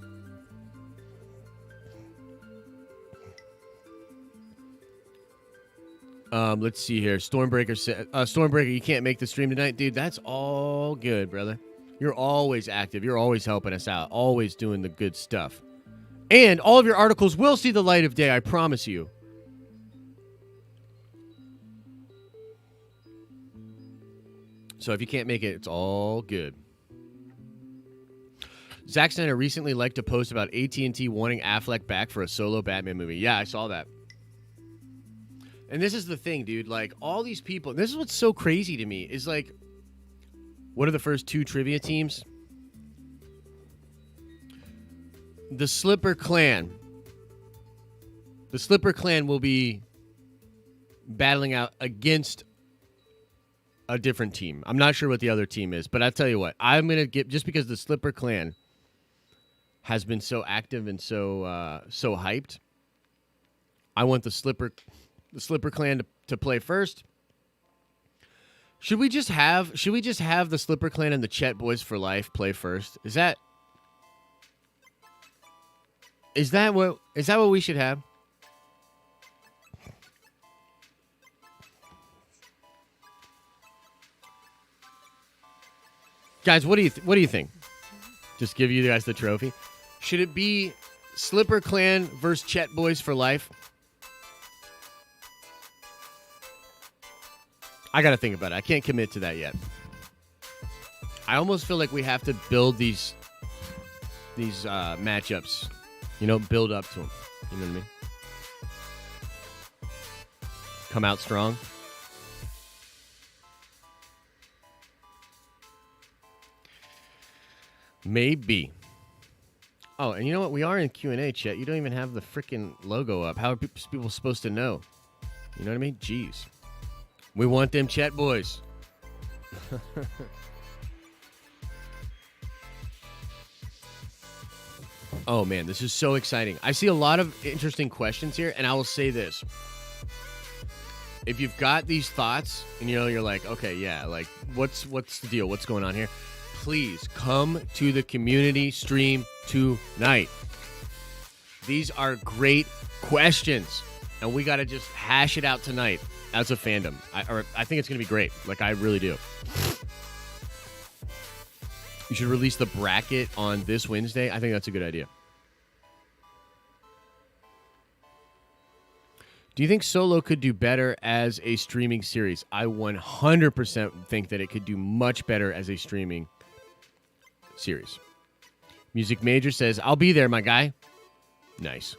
Let's see here. Stormbreaker said, Stormbreaker, you can't make the stream tonight, dude. That's all good, brother. You're always active. You're always helping us out. Always doing the good stuff. And all of your articles will see the light of day, I promise you. So if you can't make it, it's all good. Zack Snyder recently liked to post about AT&T wanting Affleck back for a solo Batman movie. Yeah, I saw that. And this is the thing, dude. Like, all these people, this is what's so crazy to me, is like, what are the first two trivia teams? The Slipper Clan. The Slipper Clan will be battling out against a different team. I'm not sure what the other team is, but I'll tell you what. I'm going to get, just because the Slipper Clan has been so active and so hyped, I want the Slipper Clan to play first. Should we just have the Slipper Clan and the Chet Boys for Life play first? Is that what we should have? Guys, what do you think? Just give you guys the trophy. Should it be Slipper Clan versus Chet Boys for Life? I got to think about it. I can't commit to that yet. I almost feel like we have to build these matchups, build up to them. You know what I mean? Come out strong. Maybe. Oh, and you know what? We are in Q&A, chat. You don't even have the freaking logo up. How are people supposed to know? You know what I mean? Jeez. We want them Chet Boys. Oh, man, this is so exciting. I see a lot of interesting questions here, and I will say this. If you've got these thoughts, and you're like, okay, yeah, like, what's the deal? What's going on here? Please come to the community stream tonight. These are great questions, and we got to just hash it out tonight as a fandom. I think it's going to be great. Like, I really do. You should release the bracket on this Wednesday. I think that's a good idea. Do you think Solo could do better as a streaming series? I 100% think that it could do much better as a streaming series. Music Major says, I'll be there, my guy. Nice.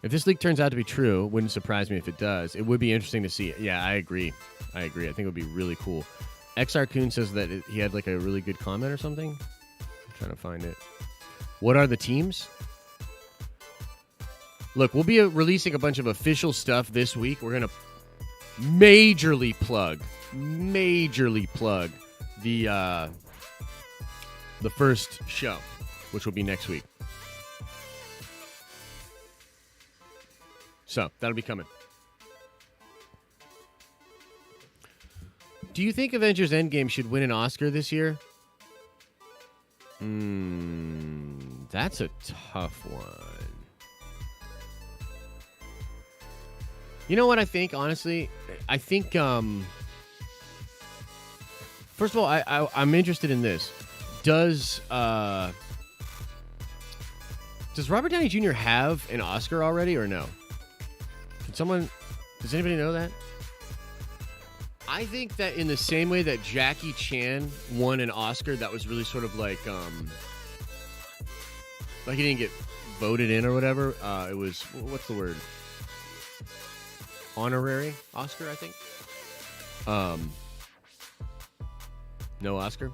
If this leak turns out to be true, wouldn't surprise me if it does. It would be interesting to see. Yeah, I agree. I think it would be really cool. XR Coon says that he had like a really good comment or something. I'm trying to find it. What are the teams? Look, we'll be releasing a bunch of official stuff this week. We're going to majorly plug the the first show, which will be next week. So that'll be coming. Do you think Avengers Endgame should win an Oscar this year? That's a tough one. You know what I think, honestly? I think, first of all, I'm interested in this. Does Robert Downey Jr. have an Oscar already or no? Does anybody know that? I think that in the same way that Jackie Chan won an Oscar, that was really sort of like he didn't get voted in or whatever. It was, what's the word? Honorary Oscar, I think. No Oscar.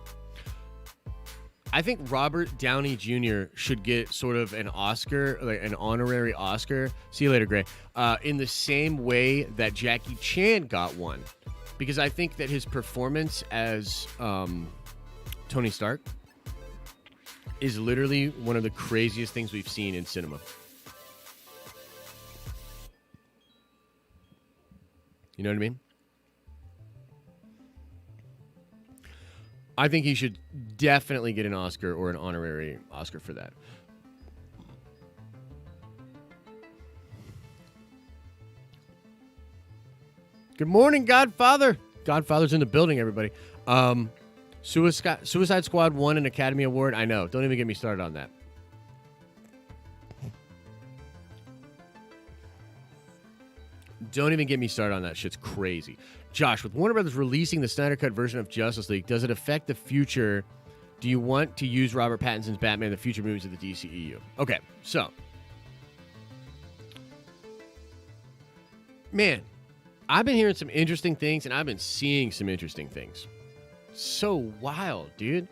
I think Robert Downey Jr. should get sort of an Oscar, like an honorary Oscar. See you later, Gray. In the same way that Jackie Chan got one. Because I think that his performance as Tony Stark is literally one of the craziest things we've seen in cinema. You know what I mean? I think he should definitely get an Oscar or an honorary Oscar for that. Good morning, Godfather. Godfather's in the building, everybody. Suicide Squad won an Academy Award. I know. Don't even get me started on that. Don't even get me started on that. Shit's crazy. Josh, with Warner Brothers releasing the Snyder Cut version of Justice League, does it affect the future? Do you want to use Robert Pattinson's Batman in the future movies of the DCEU? Okay, so. Man, I've been hearing some interesting things, and I've been seeing some interesting things. So wild, dude.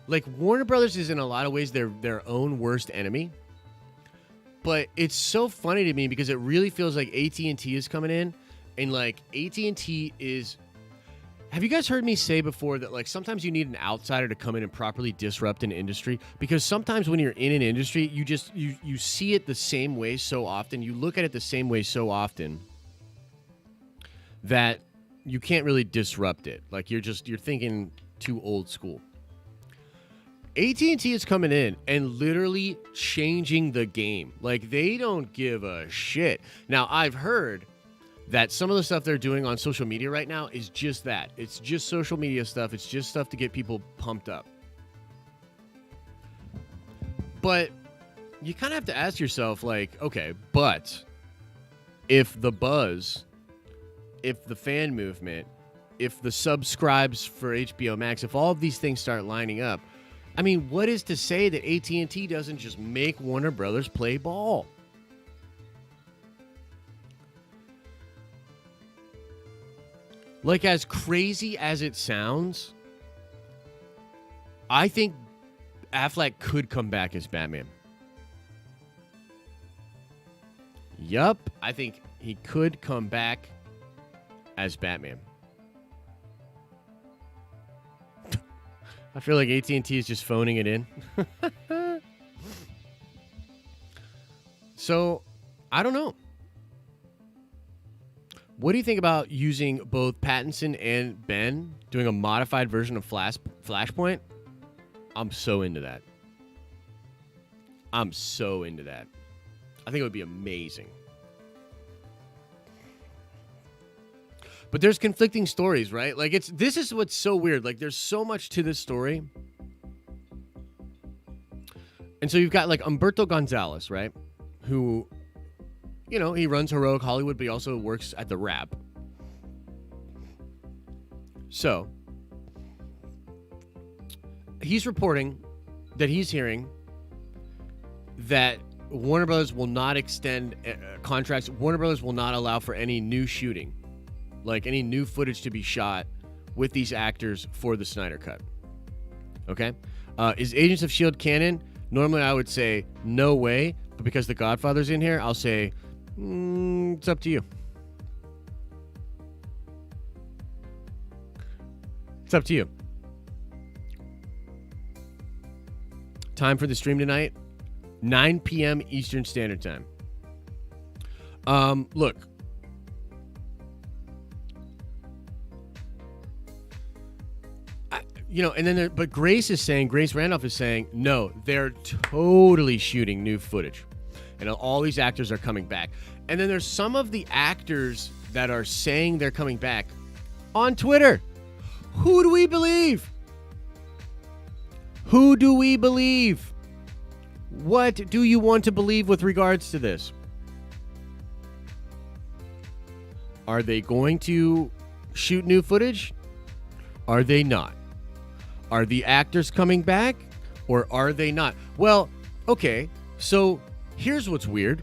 Like, Warner Brothers is in a lot of ways their own worst enemy. But it's so funny to me because it really feels like AT&T is coming in. And, like, AT&T is... Have you guys heard me say before that, like, sometimes you need an outsider to come in and properly disrupt an industry? Because sometimes when you're in an industry, you see it the same way so often. You look at it the same way so often that you can't really disrupt it. Like, you're thinking too old school. AT&T is coming in and literally changing the game. Like, they don't give a shit. Now, I've heard that some of the stuff they're doing on social media right now is just that. It's just social media stuff. It's just stuff to get people pumped up. But you kind of have to ask yourself, like, okay, but if the buzz, if the fan movement, if the subscribes for HBO Max, if all of these things start lining up, I mean, what is to say that AT&T doesn't just make Warner Brothers play ball? Like, as crazy as it sounds, I think Affleck could come back as Batman. Yup, I think he could come back as Batman. I feel like AT&T is just phoning it in. So, I don't know. What do you think about using both Pattinson and Ben doing a modified version of Flashpoint? I'm so into that. I think it would be amazing. But there's conflicting stories, right? Like, this is what's so weird. Like, there's so much to this story. And so you've got, like, Humberto Gonzalez, right? Who, you know, he runs Heroic Hollywood, but he also works at the Wrap. So, he's reporting that he's hearing that Warner Brothers will not extend contracts. Warner Brothers will not allow for any new shooting. Like, any new footage to be shot with these actors for the Snyder Cut. Okay? Is Agents of S.H.I.E.L.D. canon? Normally, I would say no way. But because The Godfather's in here, I'll say it's up to you. It's up to you. Time for the stream tonight, 9 p.m. Eastern Standard Time. Look. And then but Grace Randolph is saying, no, they're totally shooting new footage. And all these actors are coming back. And then there's some of the actors that are saying they're coming back on Twitter. Who do we believe? Who do we believe? What do you want to believe with regards to this? Are they going to shoot new footage? Are they not? Are the actors coming back or are they not? Well, okay, so here's what's weird.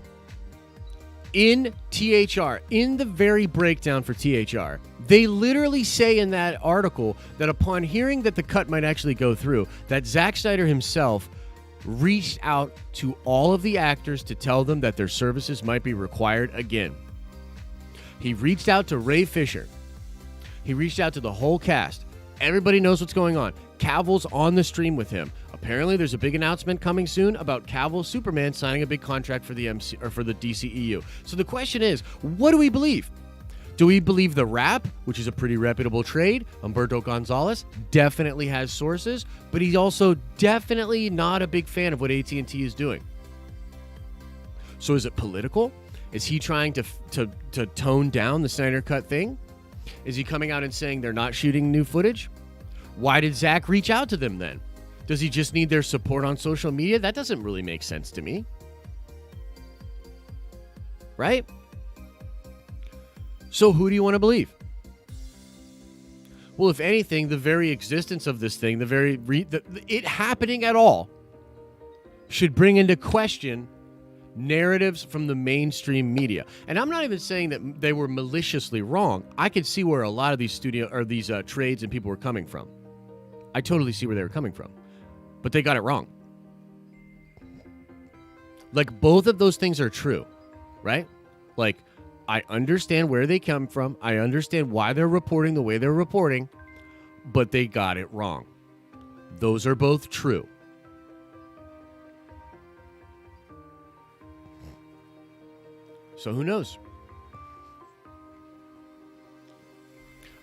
In THR, in the very breakdown for THR, they literally say in that article that upon hearing that the cut might actually go through, that Zack Snyder himself reached out to all of the actors to tell them that their services might be required again. He reached out to Ray Fisher. He reached out to the whole cast. Everybody knows what's going on. Cavill's on the stream with him. Apparently, there's a big announcement coming soon about Cavill Superman signing a big contract for the for the DCEU. So the question is, what do we believe? Do we believe the rap, which is a pretty reputable trade? Humberto Gonzalez definitely has sources, but he's also definitely not a big fan of what AT&T is doing. So is it political? Is he trying to tone down the Snyder Cut thing? Is he coming out and saying they're not shooting new footage? Why did Zack reach out to them then? Does he just need their support on social media? That doesn't really make sense to me. Right? So who do you want to believe? Well, if anything, the very existence of this thing, it happening at all, should bring into question narratives from the mainstream media. And I'm not even saying that they were maliciously wrong. I could see where a lot of these trades and people were coming from. I totally see where they were coming from. But they got it wrong. Like, both of those things are true, right? Like, I understand where they come from. I understand why they're reporting the way they're reporting, but they got it wrong. Those are both true. So who knows?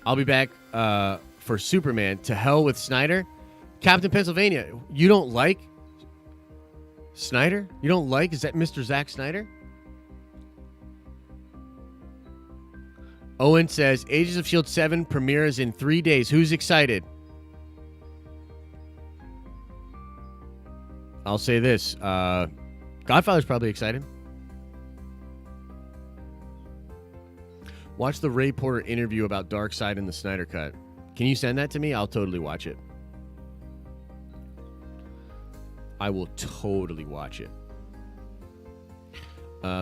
I'll be back for Superman. To hell with Snyder. Captain Pennsylvania, you don't like Snyder? You don't like, is that Mr. Zack Snyder? Owen says, Agents of S.H.I.E.L.D. 7 premieres in 3 days. Who's excited? I'll say this. Godfather's probably excited. Watch the Ray Porter interview about Darkseid in the Snyder Cut. Can you send that to me? I'll totally watch it. I will totally watch it.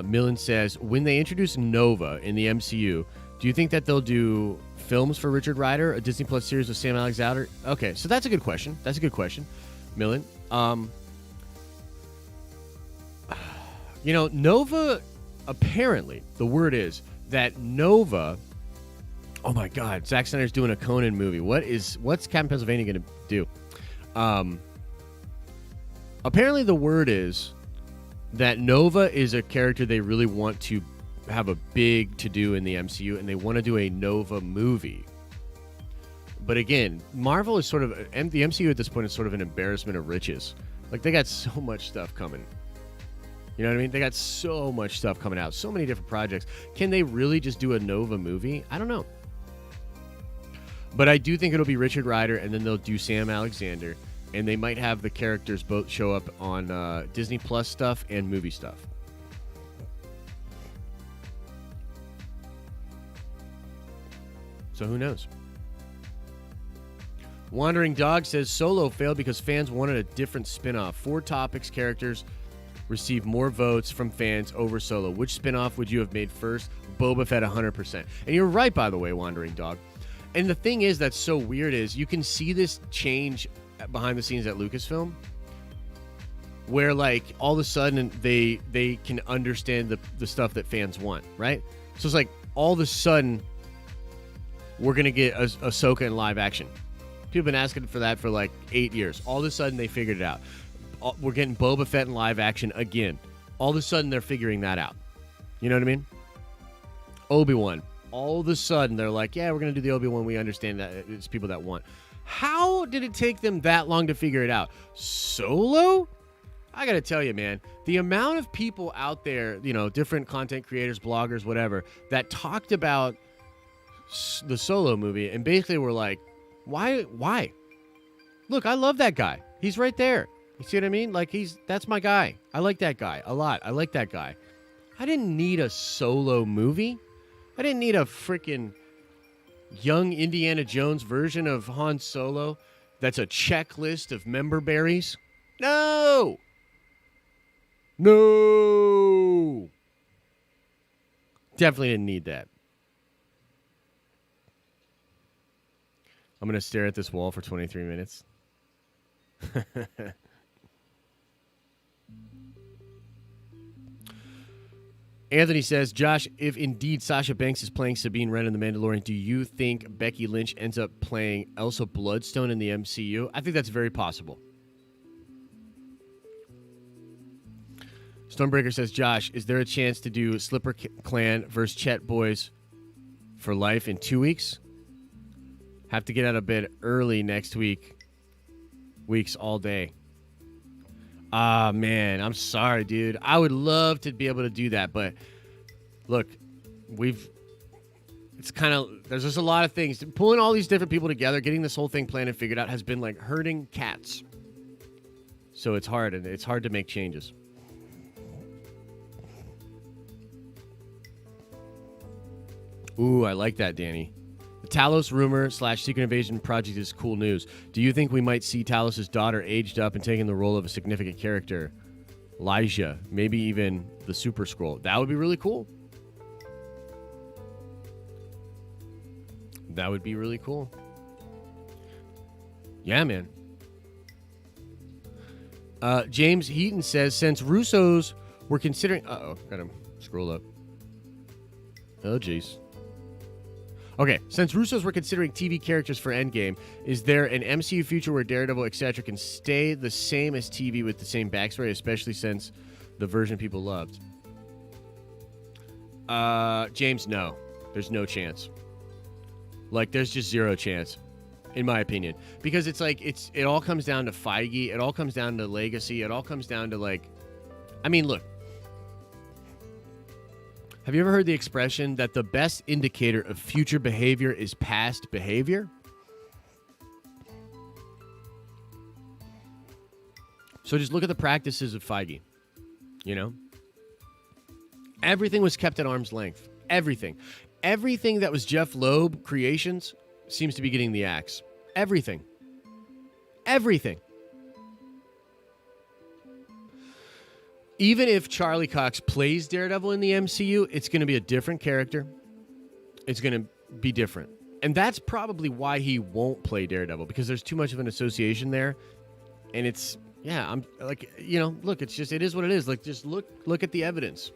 Millen says, when they introduce Nova in the MCU, do you think that they'll do films for Richard Rider, a Disney Plus series with Sam Alexander? Okay, so that's a good question. Millen. Nova, apparently, the word is that Nova, oh my God, Zack Snyder's doing a Conan movie. What's Captain Pennsylvania going to do? Apparently the word is that Nova is a character they really want to have a big to-do in the MCU, and they want to do a Nova movie. But again, Marvel is sort of, and the MCU at this point is sort of an embarrassment of riches. Like, they got so much stuff coming. You know what I mean? They got so much stuff coming out, so many different projects. Can they really just do a Nova movie? I don't know. But I do think it'll be Richard Rider, and then they'll do Sam Alexander, and they might have the characters both show up on Disney Plus stuff and movie stuff. So who knows? Wandering Dog says Solo failed because fans wanted a different spin-off. 4 topics, characters receive more votes from fans over Solo. Which spin-off would you have made first? Boba Fett 100%. And you're right, by the way, Wandering Dog. And the thing is that's so weird is you can see this change behind the scenes at Lucasfilm where, like, all of a sudden they can understand the stuff that fans want, right? So it's like all of a sudden we're going to get Ahsoka in live action. People have been asking for that for like 8 years. All of a sudden they figured it out. we're getting Boba Fett in live action again. All of a sudden, they're figuring that out. You know what I mean? Obi-Wan. All of a sudden, they're like, yeah, we're going to do the Obi-Wan. We understand that it's people that want. How did it take them that long to figure it out? Solo? I got to tell you, man, the amount of people out there, you know, different content creators, bloggers, whatever, that talked about the Solo movie and basically were like, why? Look, I love that guy. He's right there. You see what I mean? Like, that's my guy. I like that guy a lot. I like that guy. I didn't need a Solo movie. I didn't need a freaking young Indiana Jones version of Han Solo that's a checklist of member berries. No! Definitely didn't need that. I'm going to stare at this wall for 23 minutes. Anthony says, Josh, if indeed Sasha Banks is playing Sabine Wren in The Mandalorian, do you think Becky Lynch ends up playing Elsa Bloodstone in the MCU? I think that's very possible. Stormbreaker says, Josh, is there a chance to do Slipper Clan versus Chet Boys for life in 2 weeks? Have to get out of bed early next week. Weeks all day. Ah, man, I'm sorry, dude. I would love to be able to do that, but look, it's kind of, there's just a lot of things. Pulling all these different people together, getting this whole thing planned and figured out has been like herding cats. So it's hard, and it's hard to make changes. Ooh, I like that, Danny. The Talos rumor / Secret Invasion project is cool news. Do you think we might see Talos' daughter aged up and taking the role of a significant character? Elijah, maybe even the Super Skrull. That would be really cool. That would be really cool. Yeah, man. James Heaton says, since Russos were considering... gotta scroll up. Oh, jeez. Okay, since Russos were considering TV characters for Endgame, is there an MCU future where Daredevil, etc. can stay the same as TV with the same backstory, especially since the version people loved? James, no. There's no chance. Like, there's just zero chance, in my opinion. Because it's like, it all comes down to Feige, it all comes down to legacy, it all comes down to, like... I mean, look. Have you ever heard the expression that the best indicator of future behavior is past behavior? So just look at the practices of Feige. You know? Everything was kept at arm's length. Everything. Everything that was Jeff Loeb creations seems to be getting the axe. Everything. Everything. Even if Charlie Cox plays Daredevil in the MCU, it's going to be a different character. It's going to be different. And that's probably why he won't play Daredevil, because there's too much of an association there. And it's, yeah, I'm like, you know, look, it's just, it is what it is. Like, just look at the evidence.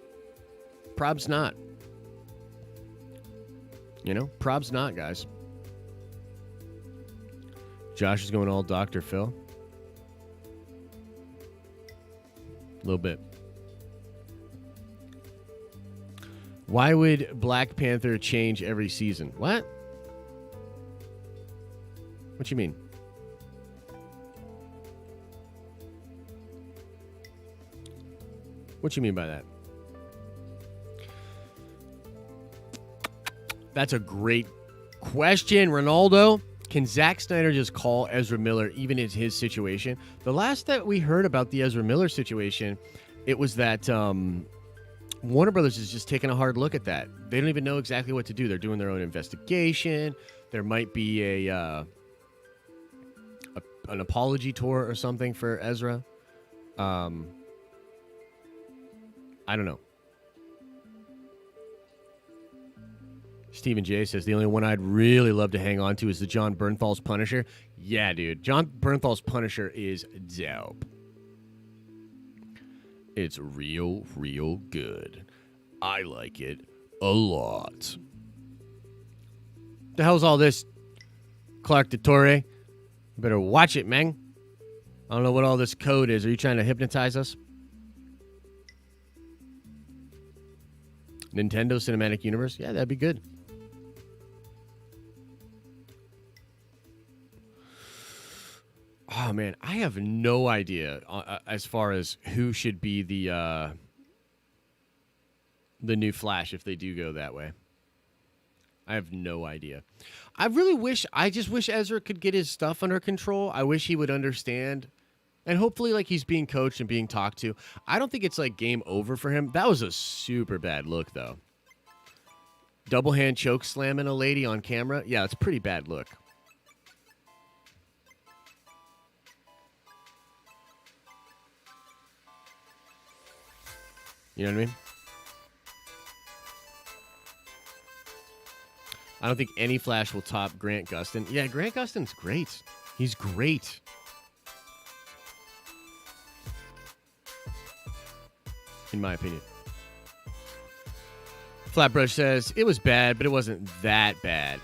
Prob's not. You know, prob's not, guys. Josh is going all Dr. Phil. A little bit. Why would Black Panther change every season? What? What you mean? What you mean by that? That's a great question, Ronaldo. Can Zack Snyder just call Ezra Miller even in his situation? The last that we heard about the Ezra Miller situation, it was that Warner Brothers is just taking a hard look at that. They don't even know exactly what to do. They're doing their own investigation. There might be an apology tour or something for Ezra. I don't know. Stephen J says, the only one I'd really love to hang on to is the John Bernthal's Punisher. Yeah, dude. John Bernthal's Punisher is dope. It's real, real good. I like it a lot. The hell's all this, Clark DeTorre? You better watch it, man. I don't know what all this code is. Are you trying to hypnotize us? Nintendo Cinematic Universe? Yeah, that'd be good. Oh, man. I have no idea as far as who should be the new Flash if they do go that way. I have no idea. I just wish Ezra could get his stuff under control. I wish he would understand. And hopefully, like, he's being coached and being talked to. I don't think it's, like, game over for him. That was a super bad look, though. Double hand choke slamming a lady on camera. Yeah, it's a pretty bad look. You know what I mean? I don't think any Flash will top Grant Gustin. Yeah, Grant Gustin's great. He's great. In my opinion. Flatbrush says, it was bad, but it wasn't that bad.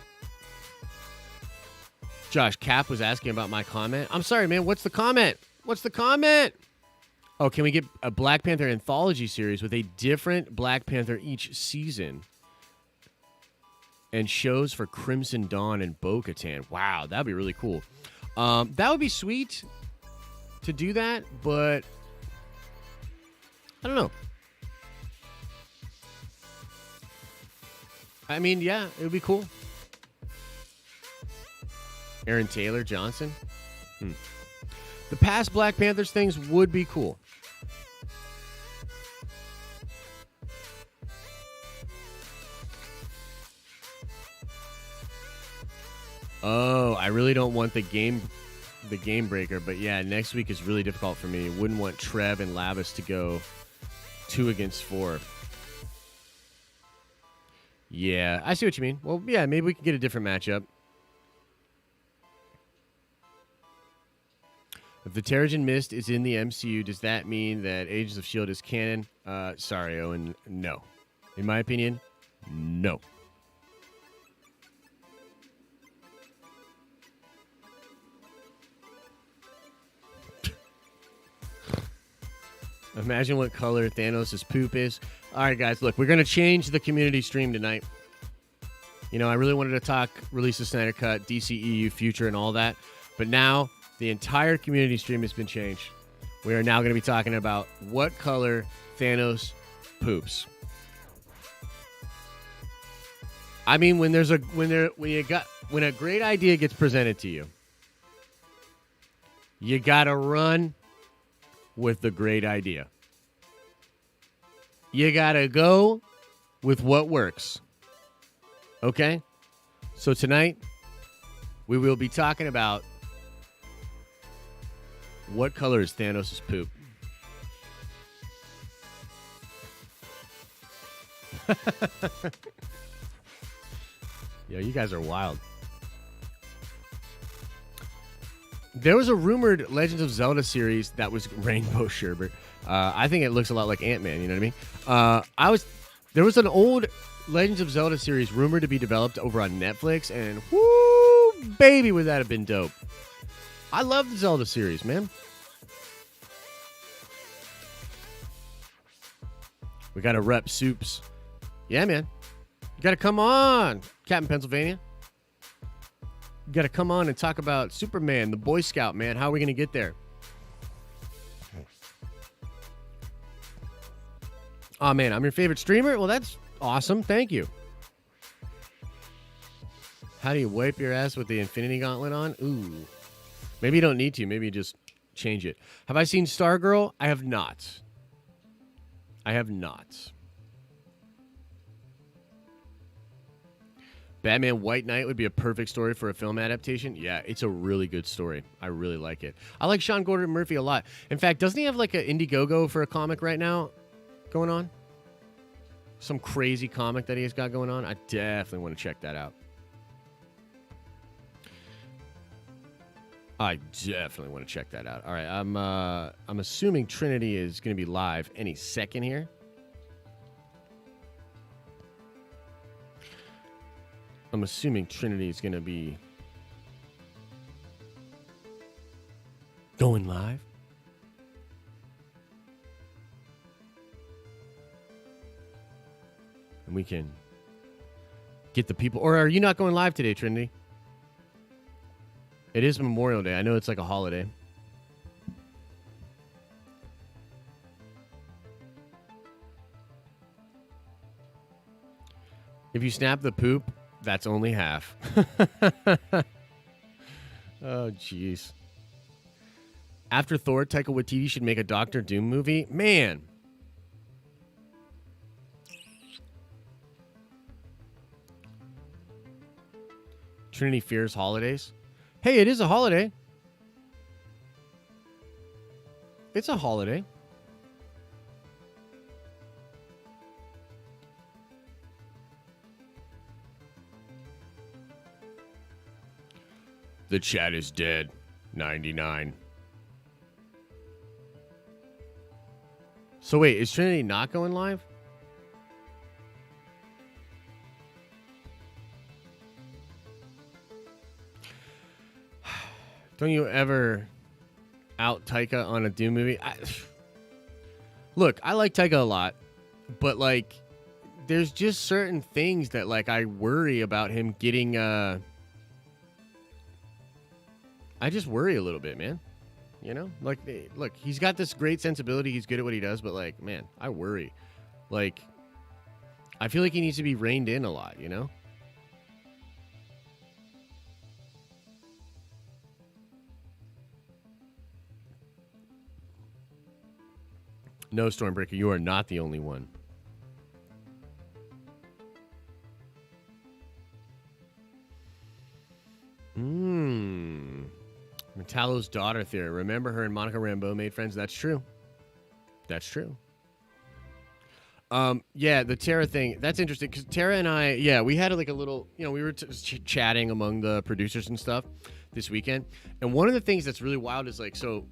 Josh Cap was asking about my comment. I'm sorry, man. What's the comment? What's the comment? Oh, can we get a Black Panther anthology series with a different Black Panther each season? And shows for Crimson Dawn and Bo-Katan. Wow, that'd be really cool. That would be sweet to do that, but I don't know. I mean, yeah, it would be cool. Aaron Taylor Johnson. The past Black Panthers things would be cool. Oh, I really don't want the game breaker, but yeah, next week is really difficult for me. Wouldn't want Trev and Lavis to go 2 against 4. Yeah, I see what you mean. Well, yeah, maybe we can get a different matchup. If the Terrigen Mist is in the MCU, does that mean that Agents of S.H.I.E.L.D. is canon? Sorry, Owen, no. In my opinion, no. Imagine what color Thanos' poop is. All right, guys, look, we're going to change the community stream tonight. You know, I really wanted to talk release of Snyder Cut, DCEU, future, and all that. But now the entire community stream has been changed. We are now going to be talking about what color Thanos poops. I mean, when a great idea gets presented to you, you got to run with the great idea. You gotta go with what works. Okay? So tonight, we will be talking about what color is Thanos' poop. Yo, you guys are wild. There was a rumored Legends of Zelda series that was Rainbow Sherbet. I think it looks a lot like Ant-Man, you know what I mean? There was an old Legends of Zelda series rumored to be developed over on Netflix, and whoo, baby, would that have been dope. I love the Zelda series, man. We got to rep soups. Yeah, man. You got to come on, Captain Pennsylvania. You got to come on and talk about Superman, the Boy Scout, man. How are we going to get there? Oh, man, I'm your favorite streamer? Well, that's awesome. Thank you. How do you wipe your ass with the Infinity Gauntlet on? Ooh. Maybe you don't need to. Maybe you just change it. Have I seen Stargirl? I have not. I have not. Batman White Knight would be a perfect story for a film adaptation. Yeah, it's a really good story. I really like it. I like Sean Gordon Murphy a lot. In fact, doesn't he have like an Indiegogo for a comic right now going on? Some crazy comic that he's got going on. I definitely want to check that out. I definitely want to check that out. All right, I'm assuming Trinity is going to be live any second here. I'm assuming Trinity is going to be going going live? And we can get the people. Or are you not going live today, Trinity? It is Memorial Day. I know it's like a holiday. If you snap the poop, that's only half. Oh, jeez. After Thor, Taika Waititi should make a Doctor Doom movie. Man. Trinity fears holidays. Hey, it is a holiday. It's a holiday. The chat is dead. 99. So wait, is Trinity not going live? Don't you ever out Taika on a Doom movie? Look, I like Taika a lot, but like, there's just certain things that like I worry about him getting. I just worry a little bit, man. You know, like, look, he's got this great sensibility. He's good at what he does, but like, man, I worry. Like, I feel like he needs to be reined in a lot. You know. No, Stormbreaker, you are not the only one. Talos' daughter theory. Remember her and Monica Rambeau made friends? That's true. That's true. Yeah, the Tara thing. That's interesting because Tara and I, yeah, we had like a little, you know, we were chatting among the producers and stuff this weekend. And one of the things that's really wild is like, so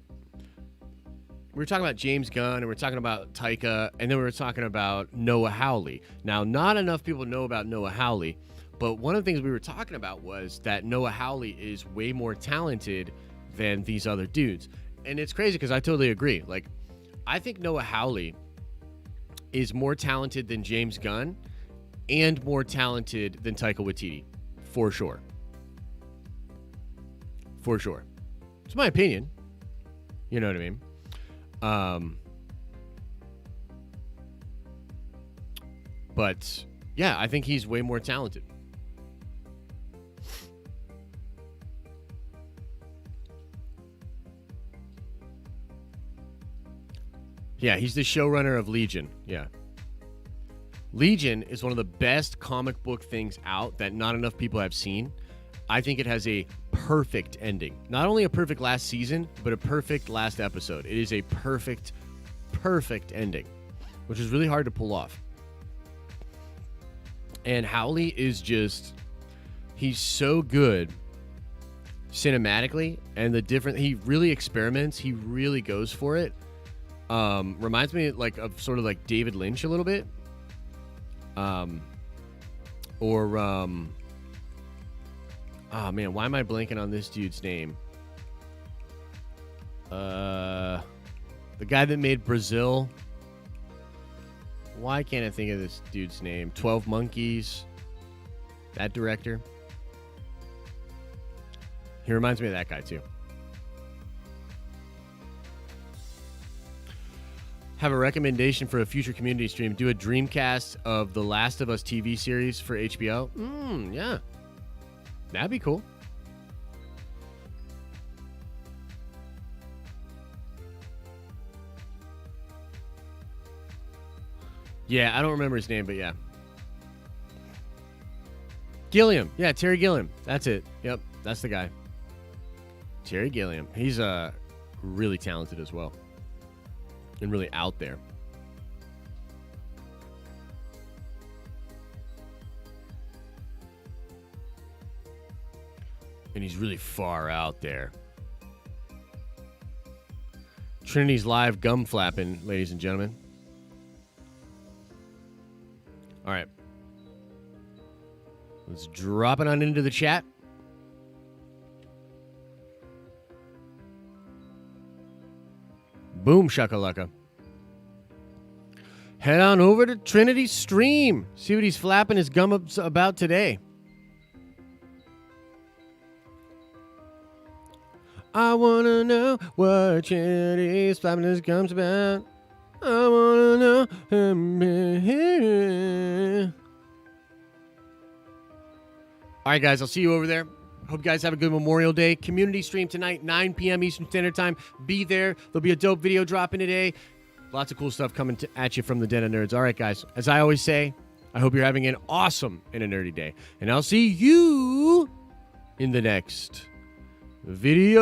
we were talking about James Gunn and we were talking about Taika, and then we were talking about Noah Hawley. Now, not enough people know about Noah Hawley, but one of the things we were talking about was that Noah Hawley is way more talented than these other dudes. And it's crazy because I totally agree. Like, I think Noah Hawley is more talented than James Gunn and more talented than Taika Waititi, for sure. For sure. It's my opinion. You know what I mean? But yeah, I think he's way more talented. Yeah, he's the showrunner of Legion. Yeah. Legion is one of the best comic book things out that not enough people have seen. I think it has a perfect ending. Not only a perfect last season, but a perfect last episode. It is a perfect, perfect ending, which is really hard to pull off. And Howley is just, he's so good cinematically, and he really experiments. He really goes for it. Reminds me like of sort of like David Lynch a little bit. Oh man, why am I blanking on this dude's name? The guy that made Brazil. Why can't I think of this dude's name? 12 Monkeys. That director. He reminds me of that guy too. Have a recommendation for a future community stream. Do a Dreamcast of The Last of Us TV series for HBO. Yeah. That'd be cool. Yeah, I don't remember his name, but yeah. Gilliam. Yeah, Terry Gilliam. That's it. Yep, that's the guy. Terry Gilliam. He's really talented as well. And really out there. And he's really far out there. Trinity's live gum flapping, ladies and gentlemen. All right. Let's drop it on into the chat. Boom shakalaka. Head on over to Trinity's stream. See what he's flapping his gum about today. I wanna know what Trinity's flapping his gums about. I wanna know. All right, guys, I'll see you over there. Hope you guys have a good Memorial Day. Community stream tonight, 9 p.m. Eastern Standard Time. Be there. There'll be a dope video dropping today. Lots of cool stuff coming at you from the Den of Nerds. All right, guys. As I always say, I hope you're having an awesome and a nerdy day. And I'll see you in the next video.